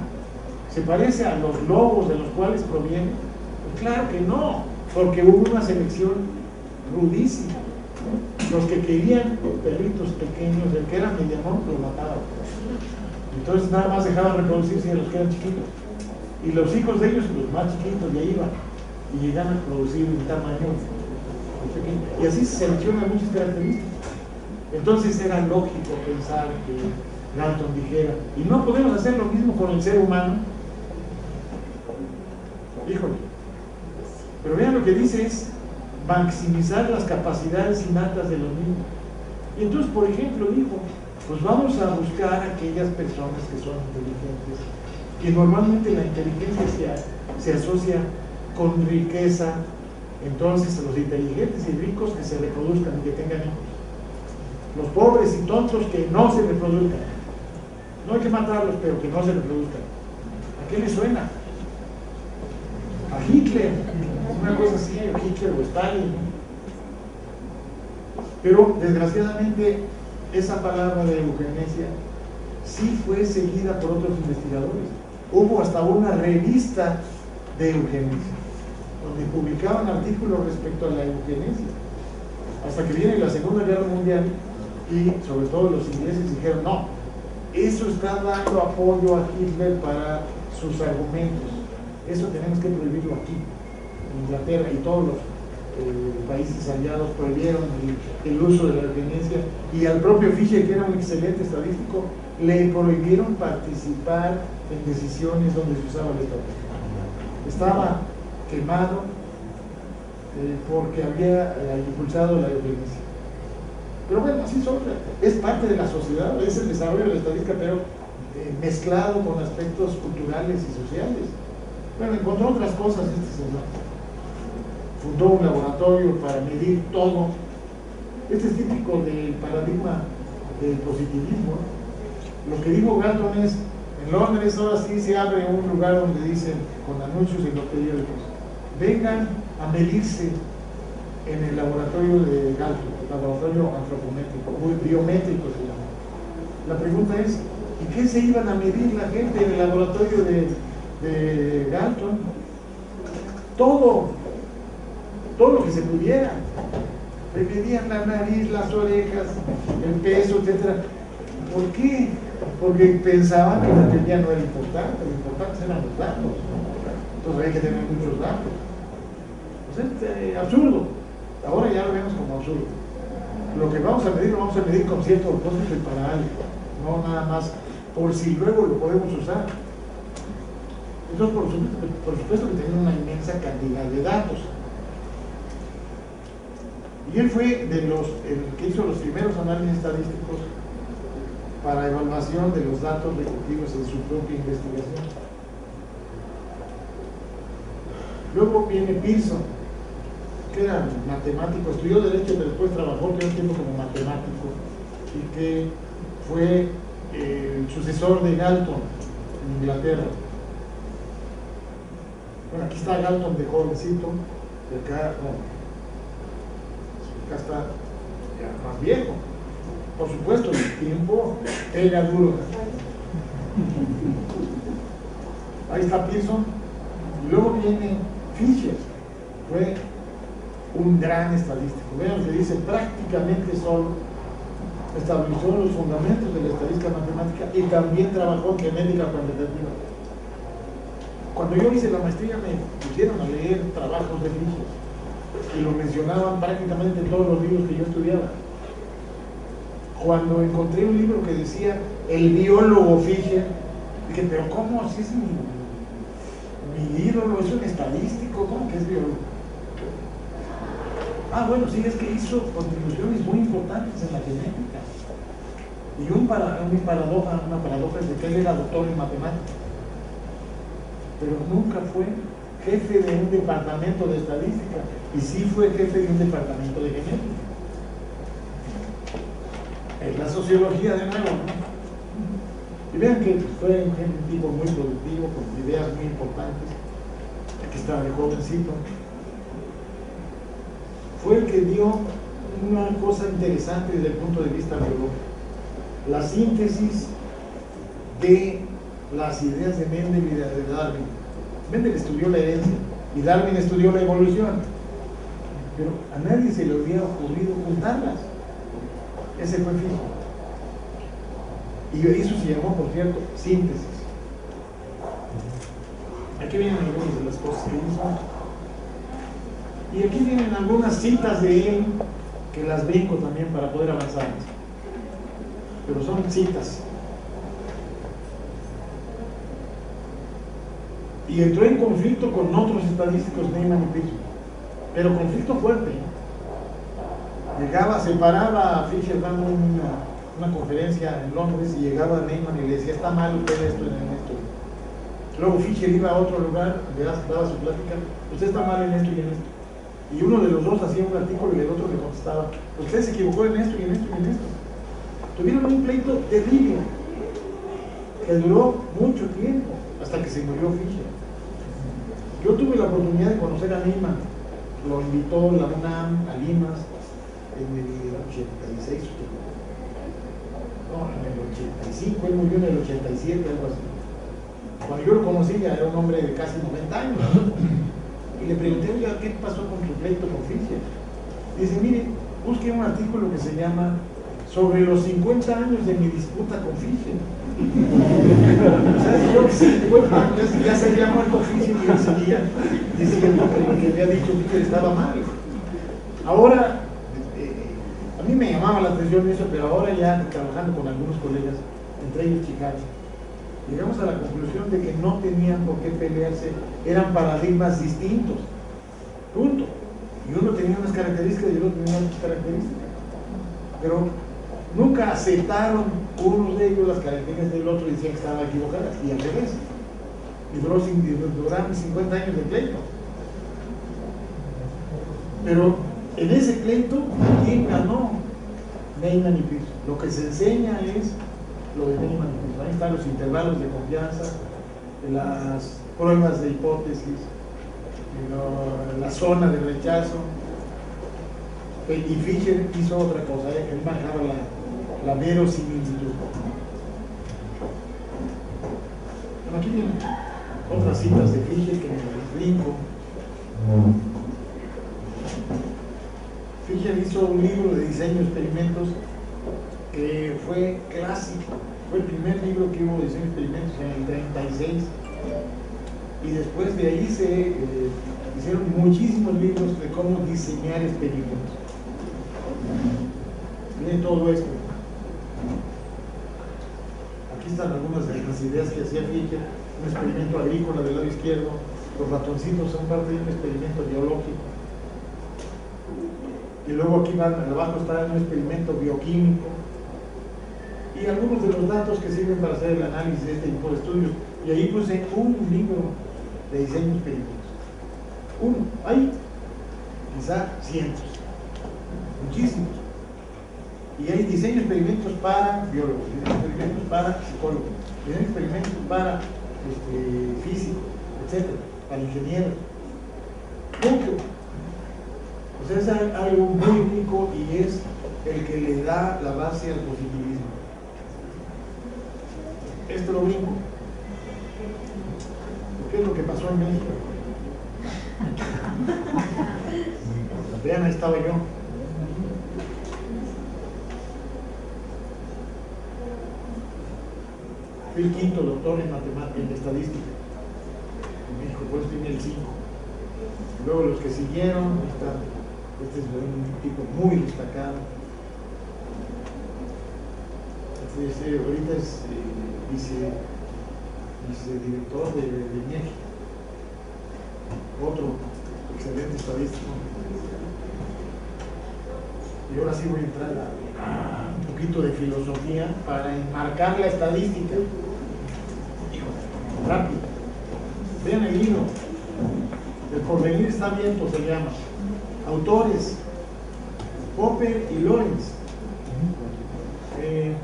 ¿se parece a los lobos de los cuales proviene? Pues claro que no, porque hubo una selección rudísima. Los que querían perritos pequeños, el que era medianón, los mataban. Entonces nada más dejaban reproducirse de los que eran chiquitos. Y los hijos de ellos, los más chiquitos, ya iban y llegaban a producir un tamaño pequeño. Y así se seleccionan muchas características. Entonces era lógico pensar que Galton dijera: ¿y no podemos hacer lo mismo con el ser humano? Híjole. Pero vean lo que dice es maximizar las capacidades innatas de los niños. Y entonces, por ejemplo, dijo: pues vamos a buscar a aquellas personas que son inteligentes, que normalmente la inteligencia se asocia con riqueza. Entonces, los inteligentes y ricos que se reproduzcan y que tengan hijos. Los pobres y tontos que no se reproduzcan. No hay que matarlos, pero que no se reproduzcan. ¿A qué le suena? A Hitler, una cosa así, o Hitler o Stalin. Pero desgraciadamente esa palabra de eugenesia sí fue seguida por otros investigadores. Hubo hasta una revista de eugenesia, donde publicaban artículos respecto a la eugenesia. Hasta que viene la Segunda Guerra Mundial y sobre todo los ingleses dijeron: no, eso está dando apoyo a Hitler para sus argumentos, eso tenemos que prohibirlo aquí. Inglaterra y todos los países aliados prohibieron el uso de la eugenesia, y al propio Fischer, que era un excelente estadístico, le prohibieron participar en decisiones donde se usaba la estadística. Estaba quemado porque había impulsado la eugenesia. Pero bueno, así son, es parte de la sociedad, es el desarrollo de la estadística, pero mezclado con aspectos culturales y sociales. Bueno, encontró otras cosas este señor. Fundó un laboratorio para medir todo. Este es típico del paradigma del positivismo. Lo que dijo Galton es: en Londres ahora sí se abre un lugar donde dicen, con anuncios en los periódicos: vengan a medirse en el laboratorio de Galton, el laboratorio antropométrico, biométrico se llama. La pregunta es: ¿y qué se iban a medir la gente en el laboratorio de Galton? Todo lo que se pudiera. Le medían la nariz, las orejas, el peso, etc. ¿Por qué? Porque pensaban que la teoría no era importante, lo importante eran los datos. Entonces hay que tener muchos datos. Pues es absurdo. Ahora ya lo vemos como absurdo. Lo que vamos a medir lo vamos a medir con cierto propósito y para algo, no nada más por si luego lo podemos usar. Entonces, por supuesto que tenía una inmensa cantidad de datos. Y él fue el que hizo los primeros análisis estadísticos para evaluación de los datos recogidos en su propia investigación. Luego viene Pearson, que era matemático, estudió Derecho, pero después trabajó todo el tiempo como matemático, y que fue el sucesor de Galton en Inglaterra. Bueno, aquí está Galton de jovencito, y acá está ya más viejo. Por supuesto, el tiempo pega duro. Ahí está Pearson. Y luego viene Fisher. Fue un gran estadístico. Vean que dice prácticamente solo. Estableció los fundamentos de la estadística matemática y también trabajó en genética cuantitativa. Cuando yo hice la maestría me pusieron a leer trabajos de Fisher y lo mencionaban prácticamente en todos los libros que yo estudiaba. Cuando encontré un libro que decía el biólogo Fisher, dije, pero ¿cómo? Si es mi ídolo, es un estadístico, ¿cómo que es biólogo? Ah, bueno, sí, es que hizo contribuciones muy importantes en la genética. Y una paradoja es de que él era doctor en matemáticas, pero nunca fue jefe de un departamento de estadística, y sí fue jefe de un departamento de genética. Es la sociología de nuevo, ¿no? Y vean que fue un tipo muy productivo, con ideas muy importantes. Aquí está de jovencito. Fue el que dio una cosa interesante desde el punto de vista biológico: la síntesis de las ideas de Mendel y de Darwin. Mendel estudió la herencia y Darwin estudió la evolución, pero a nadie se le había ocurrido juntarlas. Ese fue Fisher. Y eso se llamó, por cierto, síntesis. Aquí vienen algunas de las cosas que hizo. Y aquí vienen algunas citas de él, que las brinco también para poder avanzar. Pero son citas. Y entró en conflicto con otros estadísticos, Neyman y Pearson. Pero conflicto fuerte. Llegaba, se paraba a Fisher dando una conferencia en Londres y llegaba a Neyman y le decía, está mal usted esto en esto. Luego Fisher iba a otro lugar, le daba su plática, usted está mal en esto y en esto. Y uno de los dos hacía un artículo y el otro le contestaba, usted se equivocó en esto y en esto y en esto. Tuvieron un pleito terrible que duró mucho tiempo hasta que se murió Fisher. Yo tuve la oportunidad de conocer a Neyman, lo invitó la UNAM a Limas en el 86, no, en el 85, él murió en el 87, algo así. Cuando yo lo conocí ya era un hombre de casi 90 años, ¿no? Y le pregunté, oiga, ¿qué pasó con tu pleito con Fisher? Dice, mire, busqué un artículo que se llama sobre los 50 años de mi disputa con Fisher. O sea, yo 50 años ya se había muerto Fisher y él seguía diciendo que lo que había dicho Fisher estaba mal. Ahora, a mí me llamaba la atención eso, pero ahora ya trabajando con algunos colegas, entre ellos Chicago, llegamos a la conclusión de que no tenían por qué pelearse, eran paradigmas distintos, punto. Y uno tenía unas características y el otro tenía otras características, pero nunca aceptaron unos de ellos las características del otro y decían que estaban equivocadas, y al revés. Y duraron 50 años de pleito. Pero en ese pleito, ¿quién ganó? Neyman y Pearson. Lo que se enseña es lo de Neyman y Pearson. Ahí están los intervalos de confianza, las pruebas de hipótesis, la zona de rechazo. Y Fisher hizo otra cosa, él manejaba la verosimilitud. Bueno, aquí vienen otras citas de Fisher que me las brinco. Fisher hizo un libro de diseño de experimentos que fue clásico, fue el primer libro que hubo de diseño de experimentos en el 36. Y después de ahí se hicieron muchísimos libros de cómo diseñar experimentos. Miren todo esto. Aquí están algunas de las ideas que hacía Fischer. Un experimento agrícola del lado izquierdo. Los ratoncitos son parte de un experimento biológico. Y luego aquí abajo está un experimento bioquímico. Y algunos de los datos que sirven para hacer el análisis de este tipo de estudios. Y ahí puse un libro de diseño de experimentos. Uno, hay quizá cientos, muchísimos. Y hay diseño de experimentos para biólogos, diseño de experimentos para psicólogos, diseño de experimentos para físicos, etc., para ingenieros. Mucho. O sea, es algo muy único y es el que le da la base al positivismo. Esto lo brinco. ¿Qué es lo que pasó en México? Vean, ahí estaba yo. Fui el quinto doctor en matemática, en estadística en México, por eso tiene el 5. Luego los que siguieron, este es un tipo muy destacado. Ahorita es vicedirector de INEGI. Otro excelente estadístico. Y ahora sí voy a entrar a un poquito de filosofía para enmarcar la estadística. Rápido. Vean el libro. El porvenir está abierto, se llama. Autores: Popper y Lorenz.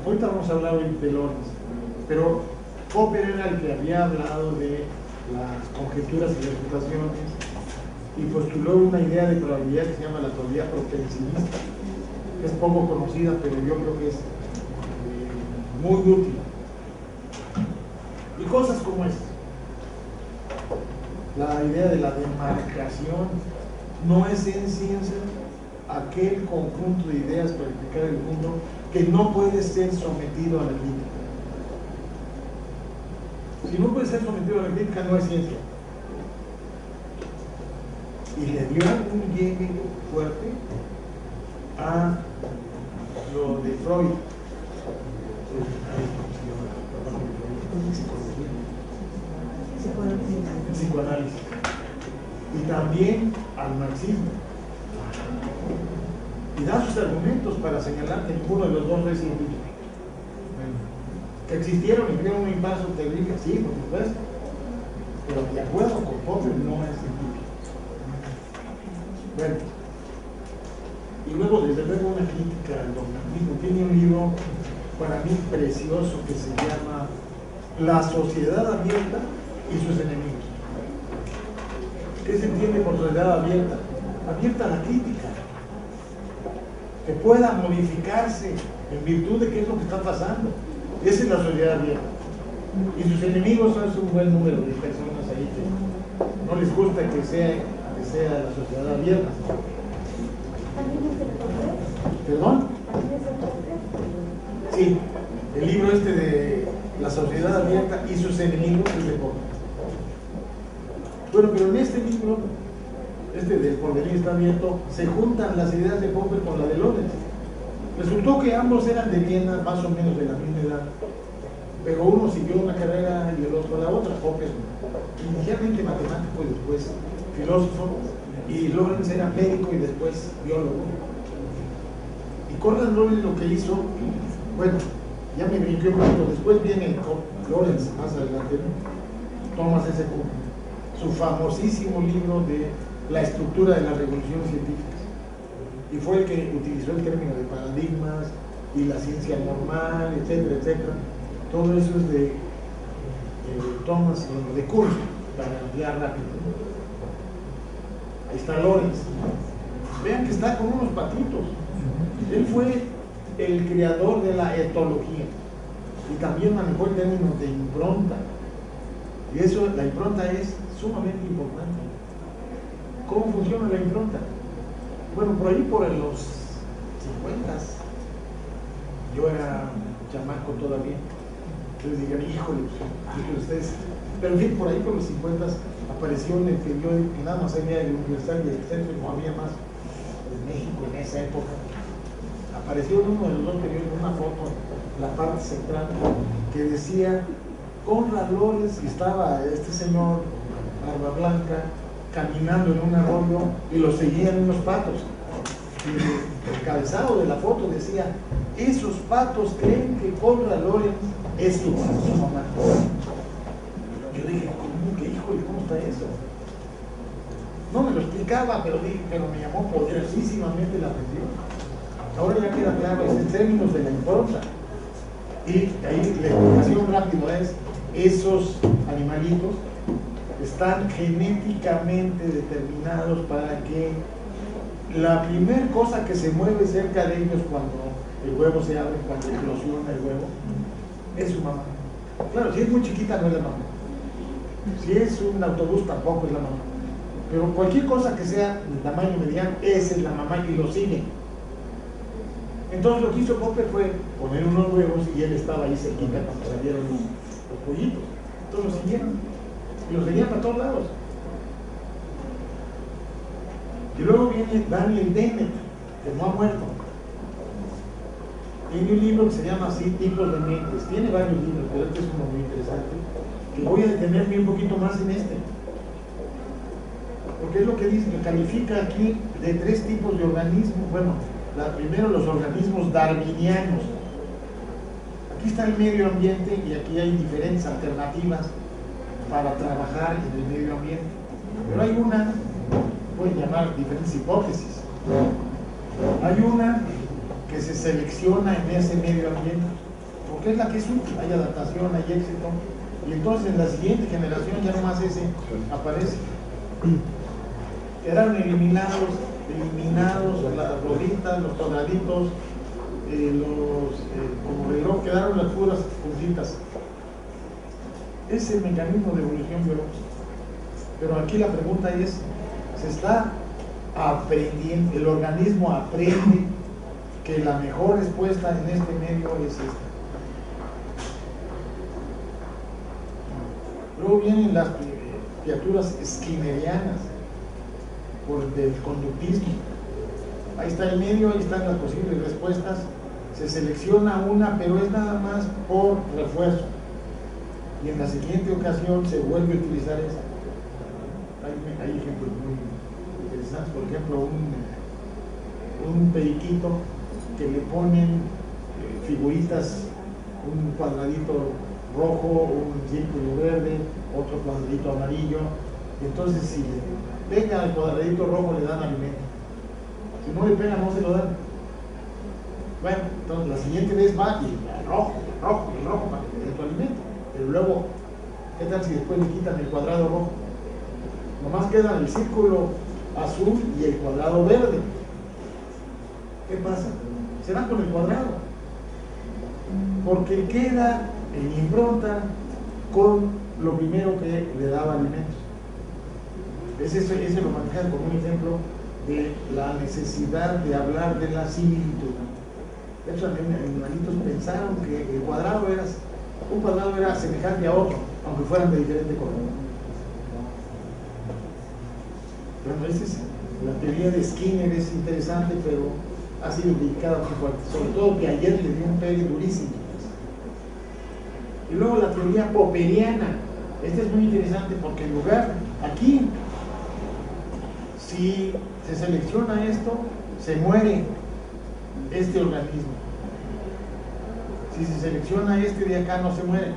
Ahorita vamos a hablar de Lorenz, pero Popper era el que había hablado de las conjeturas y refutaciones y postuló una idea de probabilidad que se llama la probabilidad propensivista, que es poco conocida, pero yo creo que es muy útil. Y cosas como esta. La idea de la demarcación no es en ciencia aquel conjunto de ideas para explicar el mundo que no puede ser sometido a la crítica. Si no puede ser sometido a la crítica, no es ciencia. Y le dio un llegue fuerte a lo de Freud, el psicoanálisis, y también al marxismo. Y da sus argumentos para señalar que ninguno de los dos es científico. Que existieron y tuvieron un paso terrible, sí, por supuesto, pero de acuerdo con Popper no es científico. Bueno, y luego desde luego una crítica al dogmatismo. Tiene un libro para mí precioso que se llama La sociedad abierta y sus enemigos. ¿Qué se entiende por sociedad abierta? Abierta a la crítica, que pueda modificarse en virtud de qué es lo que está pasando. Esa es la sociedad abierta. Y sus enemigos son un buen número de personas ahí que no les gusta que sea la sociedad abierta. ¿Perdón? Sí, el libro este de La sociedad abierta y sus enemigos es de Popper. Bueno, pero en este libro, del porvenir está abierto, se juntan las ideas de Popper con la de Lorenz. Resultó que ambos eran de Viena, más o menos de la misma edad, pero uno siguió una carrera y el otro la otra. Popper inicialmente matemático y después filósofo, y Lorenz era médico y después biólogo. Y Conrad Lorenz lo que hizo, bueno, ya me brinqué un poquito, después viene Lorenz más adelante, Thomas S. Kuhn, su famosísimo libro de la estructura de las revoluciones científicas, y fue el que utilizó el término de paradigmas y la ciencia normal, etcétera, etcétera. Todo eso es de Thomas de Kuhn, para ampliar rápido. Ahí está Lorenz. Vean que está con unos patitos. Él fue el creador de la etología y también manejó el término de impronta. Y eso, la impronta es sumamente importante. ¿Cómo funciona la impronta? Bueno, por ahí por los 50, yo era chamaco todavía, Entonces digan, híjole, ustedes. Pero en fin, por ahí por los 50 apareció en el periódico, que nada más había el Universal y el Centro, no había más en México en esa época. Apareció en uno de los dos periódicos una foto, la parte central, que decía Conrad Lorenz, y estaba este señor, barba blanca, caminando en un arroyo y lo seguían unos patos. Y el calzado de la foto decía, esos patos creen que Conrad Lorenz es su mamá. Yo dije, ¿cómo que híjole, cómo está eso? No me lo explicaba, pero me llamó poderosísimamente la atención. Ahora ya queda claro, es en términos de la impronta. Y ahí la explicación rápida es, esos animalitos están genéticamente determinados para que la primera cosa que se mueve cerca de ellos cuando el huevo se abre, cuando eclosiona el huevo, es su mamá. Claro, si es muy chiquita no es la mamá. Si es un autobús tampoco es la mamá. Pero cualquier cosa que sea de tamaño mediano, esa es la mamá y lo sigue. Entonces lo que hizo Popper fue poner unos huevos y él estaba ahí cerquita cuando salieron los pollitos. Entonces lo siguieron. Y los seguían para todos lados. Y luego viene Daniel Dennett, que no ha muerto. Tiene un libro que se llama así, Tipos de Mentes. Tiene varios libros, pero este es uno muy interesante, que voy a detenerme un poquito más en este. Porque es lo que dice, que califica aquí de 3 tipos de organismos. Bueno, primero los organismos darwinianos. Aquí está el medio ambiente y aquí hay diferentes alternativas para trabajar en el medio ambiente. Pero hay una, pueden llamar diferentes hipótesis. Hay una que se selecciona en ese medio ambiente, porque es la que es útil, hay adaptación, hay éxito, y entonces en la siguiente generación ya nomás ese aparece. Quedaron eliminados las roditas, los cuadraditos, como reloj, quedaron las puras puntitas. Es el mecanismo de evolución biológica. Pero aquí la pregunta es, ¿se está aprendiendo, el organismo aprende que la mejor respuesta en este medio es esta? Luego vienen las criaturas skinnerianas por el conductismo. Ahí está el medio, ahí están las posibles respuestas. Se selecciona una, pero es nada más por refuerzo. Y en la siguiente ocasión se vuelve a utilizar esa. Hay ejemplos muy interesantes. Por ejemplo, un periquito que le ponen figuritas, un cuadradito rojo, un círculo verde, otro cuadradito amarillo. Y entonces si le pega al cuadradito rojo le dan alimento. Si no le pega no se lo dan. Bueno, entonces la siguiente vez va y el rojo para que le dé tu alimento. Pero luego, ¿qué tal si después le quitan el cuadrado rojo? Nomás queda el círculo azul y el cuadrado verde. ¿Qué pasa? Se van con el cuadrado. Porque queda en impronta con lo primero que le daba alimentos. Ese lo manejan como un ejemplo de la necesidad de hablar de la similitud. De hecho, los animalitos pensaron que un cuadrado era semejante a otro, aunque fueran de diferente color. Bueno, la teoría de Skinner es interesante, pero ha sido criticada muy fuerte, sobre todo que ayer le dio un pegue durísimo. Y luego la teoría popperiana. Esta es muy interesante porque en lugar, aquí, si se selecciona esto, se muere este organismo. Si se selecciona este de acá, no se muere.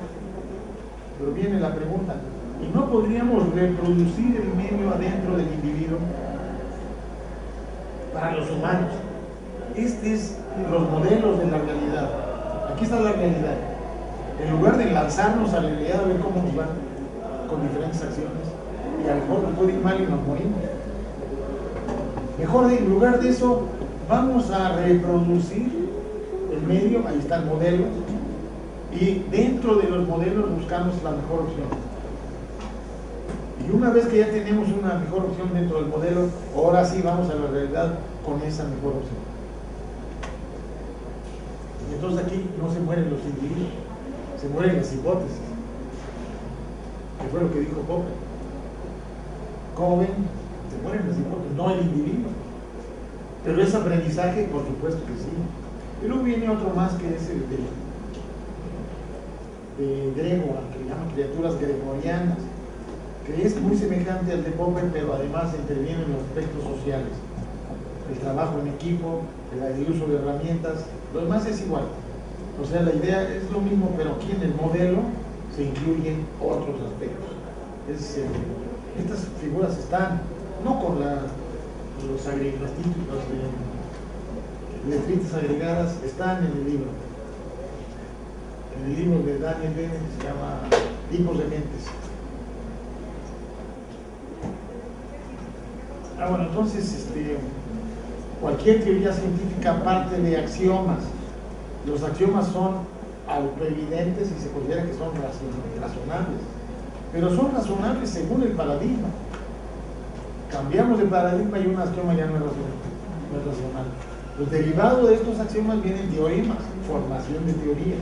Pero viene la pregunta, ¿y no podríamos reproducir el medio adentro del individuo? Para los humanos. Este es los modelos de la realidad. Aquí está la realidad. En lugar de lanzarnos a la realidad a ver cómo nos van con diferentes acciones, y a lo mejor nos puede ir mal y nos morimos. Mejor, en lugar de eso, vamos a reproducir el medio, ahí está el modelo, y dentro de los modelos buscamos la mejor opción. Y una vez que ya tenemos una mejor opción dentro del modelo, ahora sí vamos a la realidad con esa mejor opción. Y entonces aquí no se mueren los individuos, se mueren las hipótesis, que fue lo que dijo Popper. ¿Cómo ven? Se mueren las hipótesis, no el individuo. Pero es aprendizaje, por supuesto que sí. Y luego viene otro más que es el de Gregor, que le llaman criaturas gregorianas, que es muy semejante al de Popper, pero además interviene en los aspectos sociales. El trabajo en equipo, el uso de herramientas, lo demás es igual. O sea, la idea es lo mismo, pero aquí en el modelo se incluyen otros aspectos. Estas figuras están, no con los letritas agregadas, están en el libro. En el libro de Daniel Dennett, que se llama Tipos de Mentes. Bueno, entonces, cualquier teoría científica parte de axiomas. Los axiomas son autoevidentes y se considera que son razonables, pero son razonables según el paradigma. Cambiamos de paradigma y un axioma ya no es razonable. Los derivados de estos axiomas vienen teoremas, formación de teoría,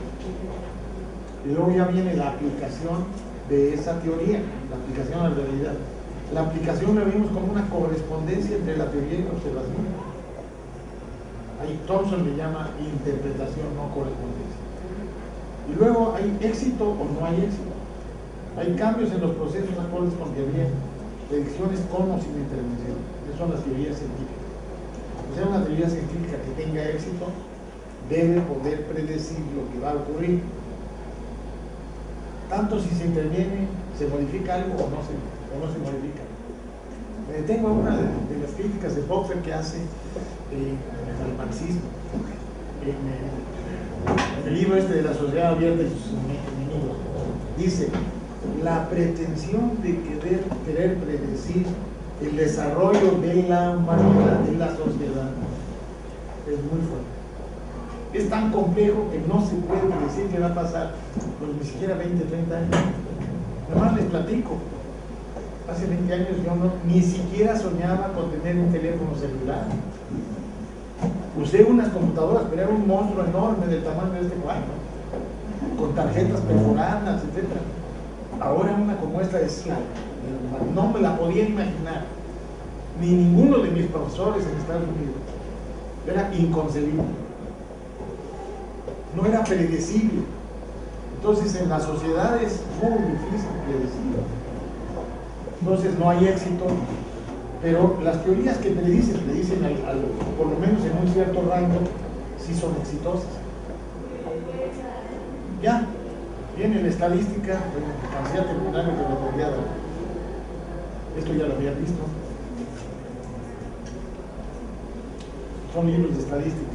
y luego ya viene la aplicación de esa teoría, la aplicación a la realidad. La aplicación la vemos como una correspondencia entre la teoría y la observación. Ahí Thompson le llama interpretación, no correspondencia. Y luego hay éxito o no hay éxito. Hay cambios en los procesos acordes con teoría, predicciones con o sin intervención. Esas son las teorías científicas. O sea, una teoría científica que tenga éxito debe poder predecir lo que va a ocurrir. Tanto si se interviene, se modifica algo o no se modifica. Me detengo a una de las críticas de Popper que hace al marxismo. En el libro de la sociedad abierta y sus enemigos, dice: la pretensión de querer predecir el desarrollo de la humanidad, de la sociedad, es muy fuerte. Es tan complejo que no se puede decir qué va a pasar con ni siquiera 20, 30 años. Además les platico, hace 20 años yo ni siquiera soñaba con tener un teléfono celular. Usé unas computadoras, pero era un monstruo enorme del tamaño de este cuadro, con tarjetas perforadas, etc. Ahora una como esta es no me la podía imaginar, ni ninguno de mis profesores en Estados Unidos. Era inconcebible, no era predecible. Entonces en la sociedad es muy difícil predecir. Entonces no hay éxito, pero las teorías que predicen por lo menos en un cierto rango, sí son exitosas. Ya, viene la estadística, cansé a terminar lo que me podía dar. Esto ya lo había visto. Son libros de estadística.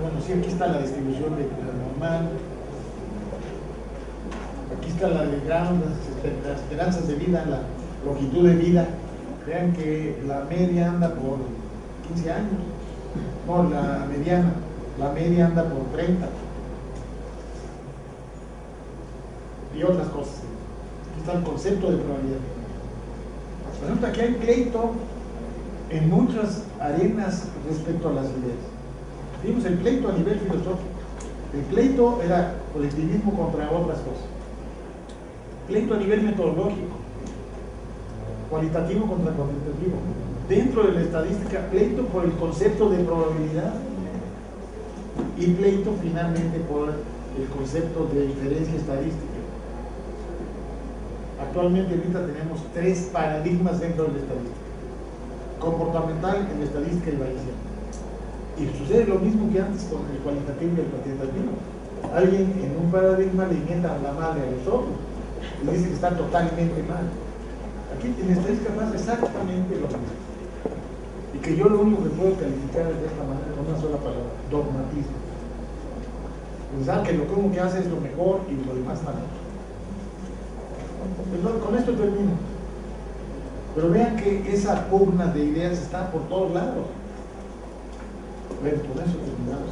Bueno, sí, aquí está la distribución de la normal. Aquí está la de las esperanzas de vida, la longitud de vida. Vean que la media anda por 15 años. No, la mediana. La media anda por 30. Y otras cosas. Aquí está el concepto de probabilidad. Resulta que hay pleito en muchas arenas respecto a las ideas. Vimos el pleito a nivel filosófico. El pleito era colectivismo contra otras cosas. Pleito a nivel metodológico, cualitativo contra cuantitativo. Dentro de la estadística, pleito por el concepto de probabilidad y pleito finalmente por el concepto de diferencia estadística. Actualmente ahorita tenemos 3 paradigmas dentro de la estadística: comportamental, en la estadística y bayesiana. Y sucede lo mismo que antes con el cualitativo y el cuantitativo. Alguien en un paradigma le mienta la madre a los otros y dice que está totalmente mal. Aquí en estadística pasa exactamente lo mismo. Y que yo lo único que puedo calificar es de esta manera, con una sola palabra: dogmatismo. Pensar que lo que hace es lo mejor y lo demás nada. Con esto termino. Pero vean que esa pugna de ideas está por todos lados. Bueno, con eso terminamos.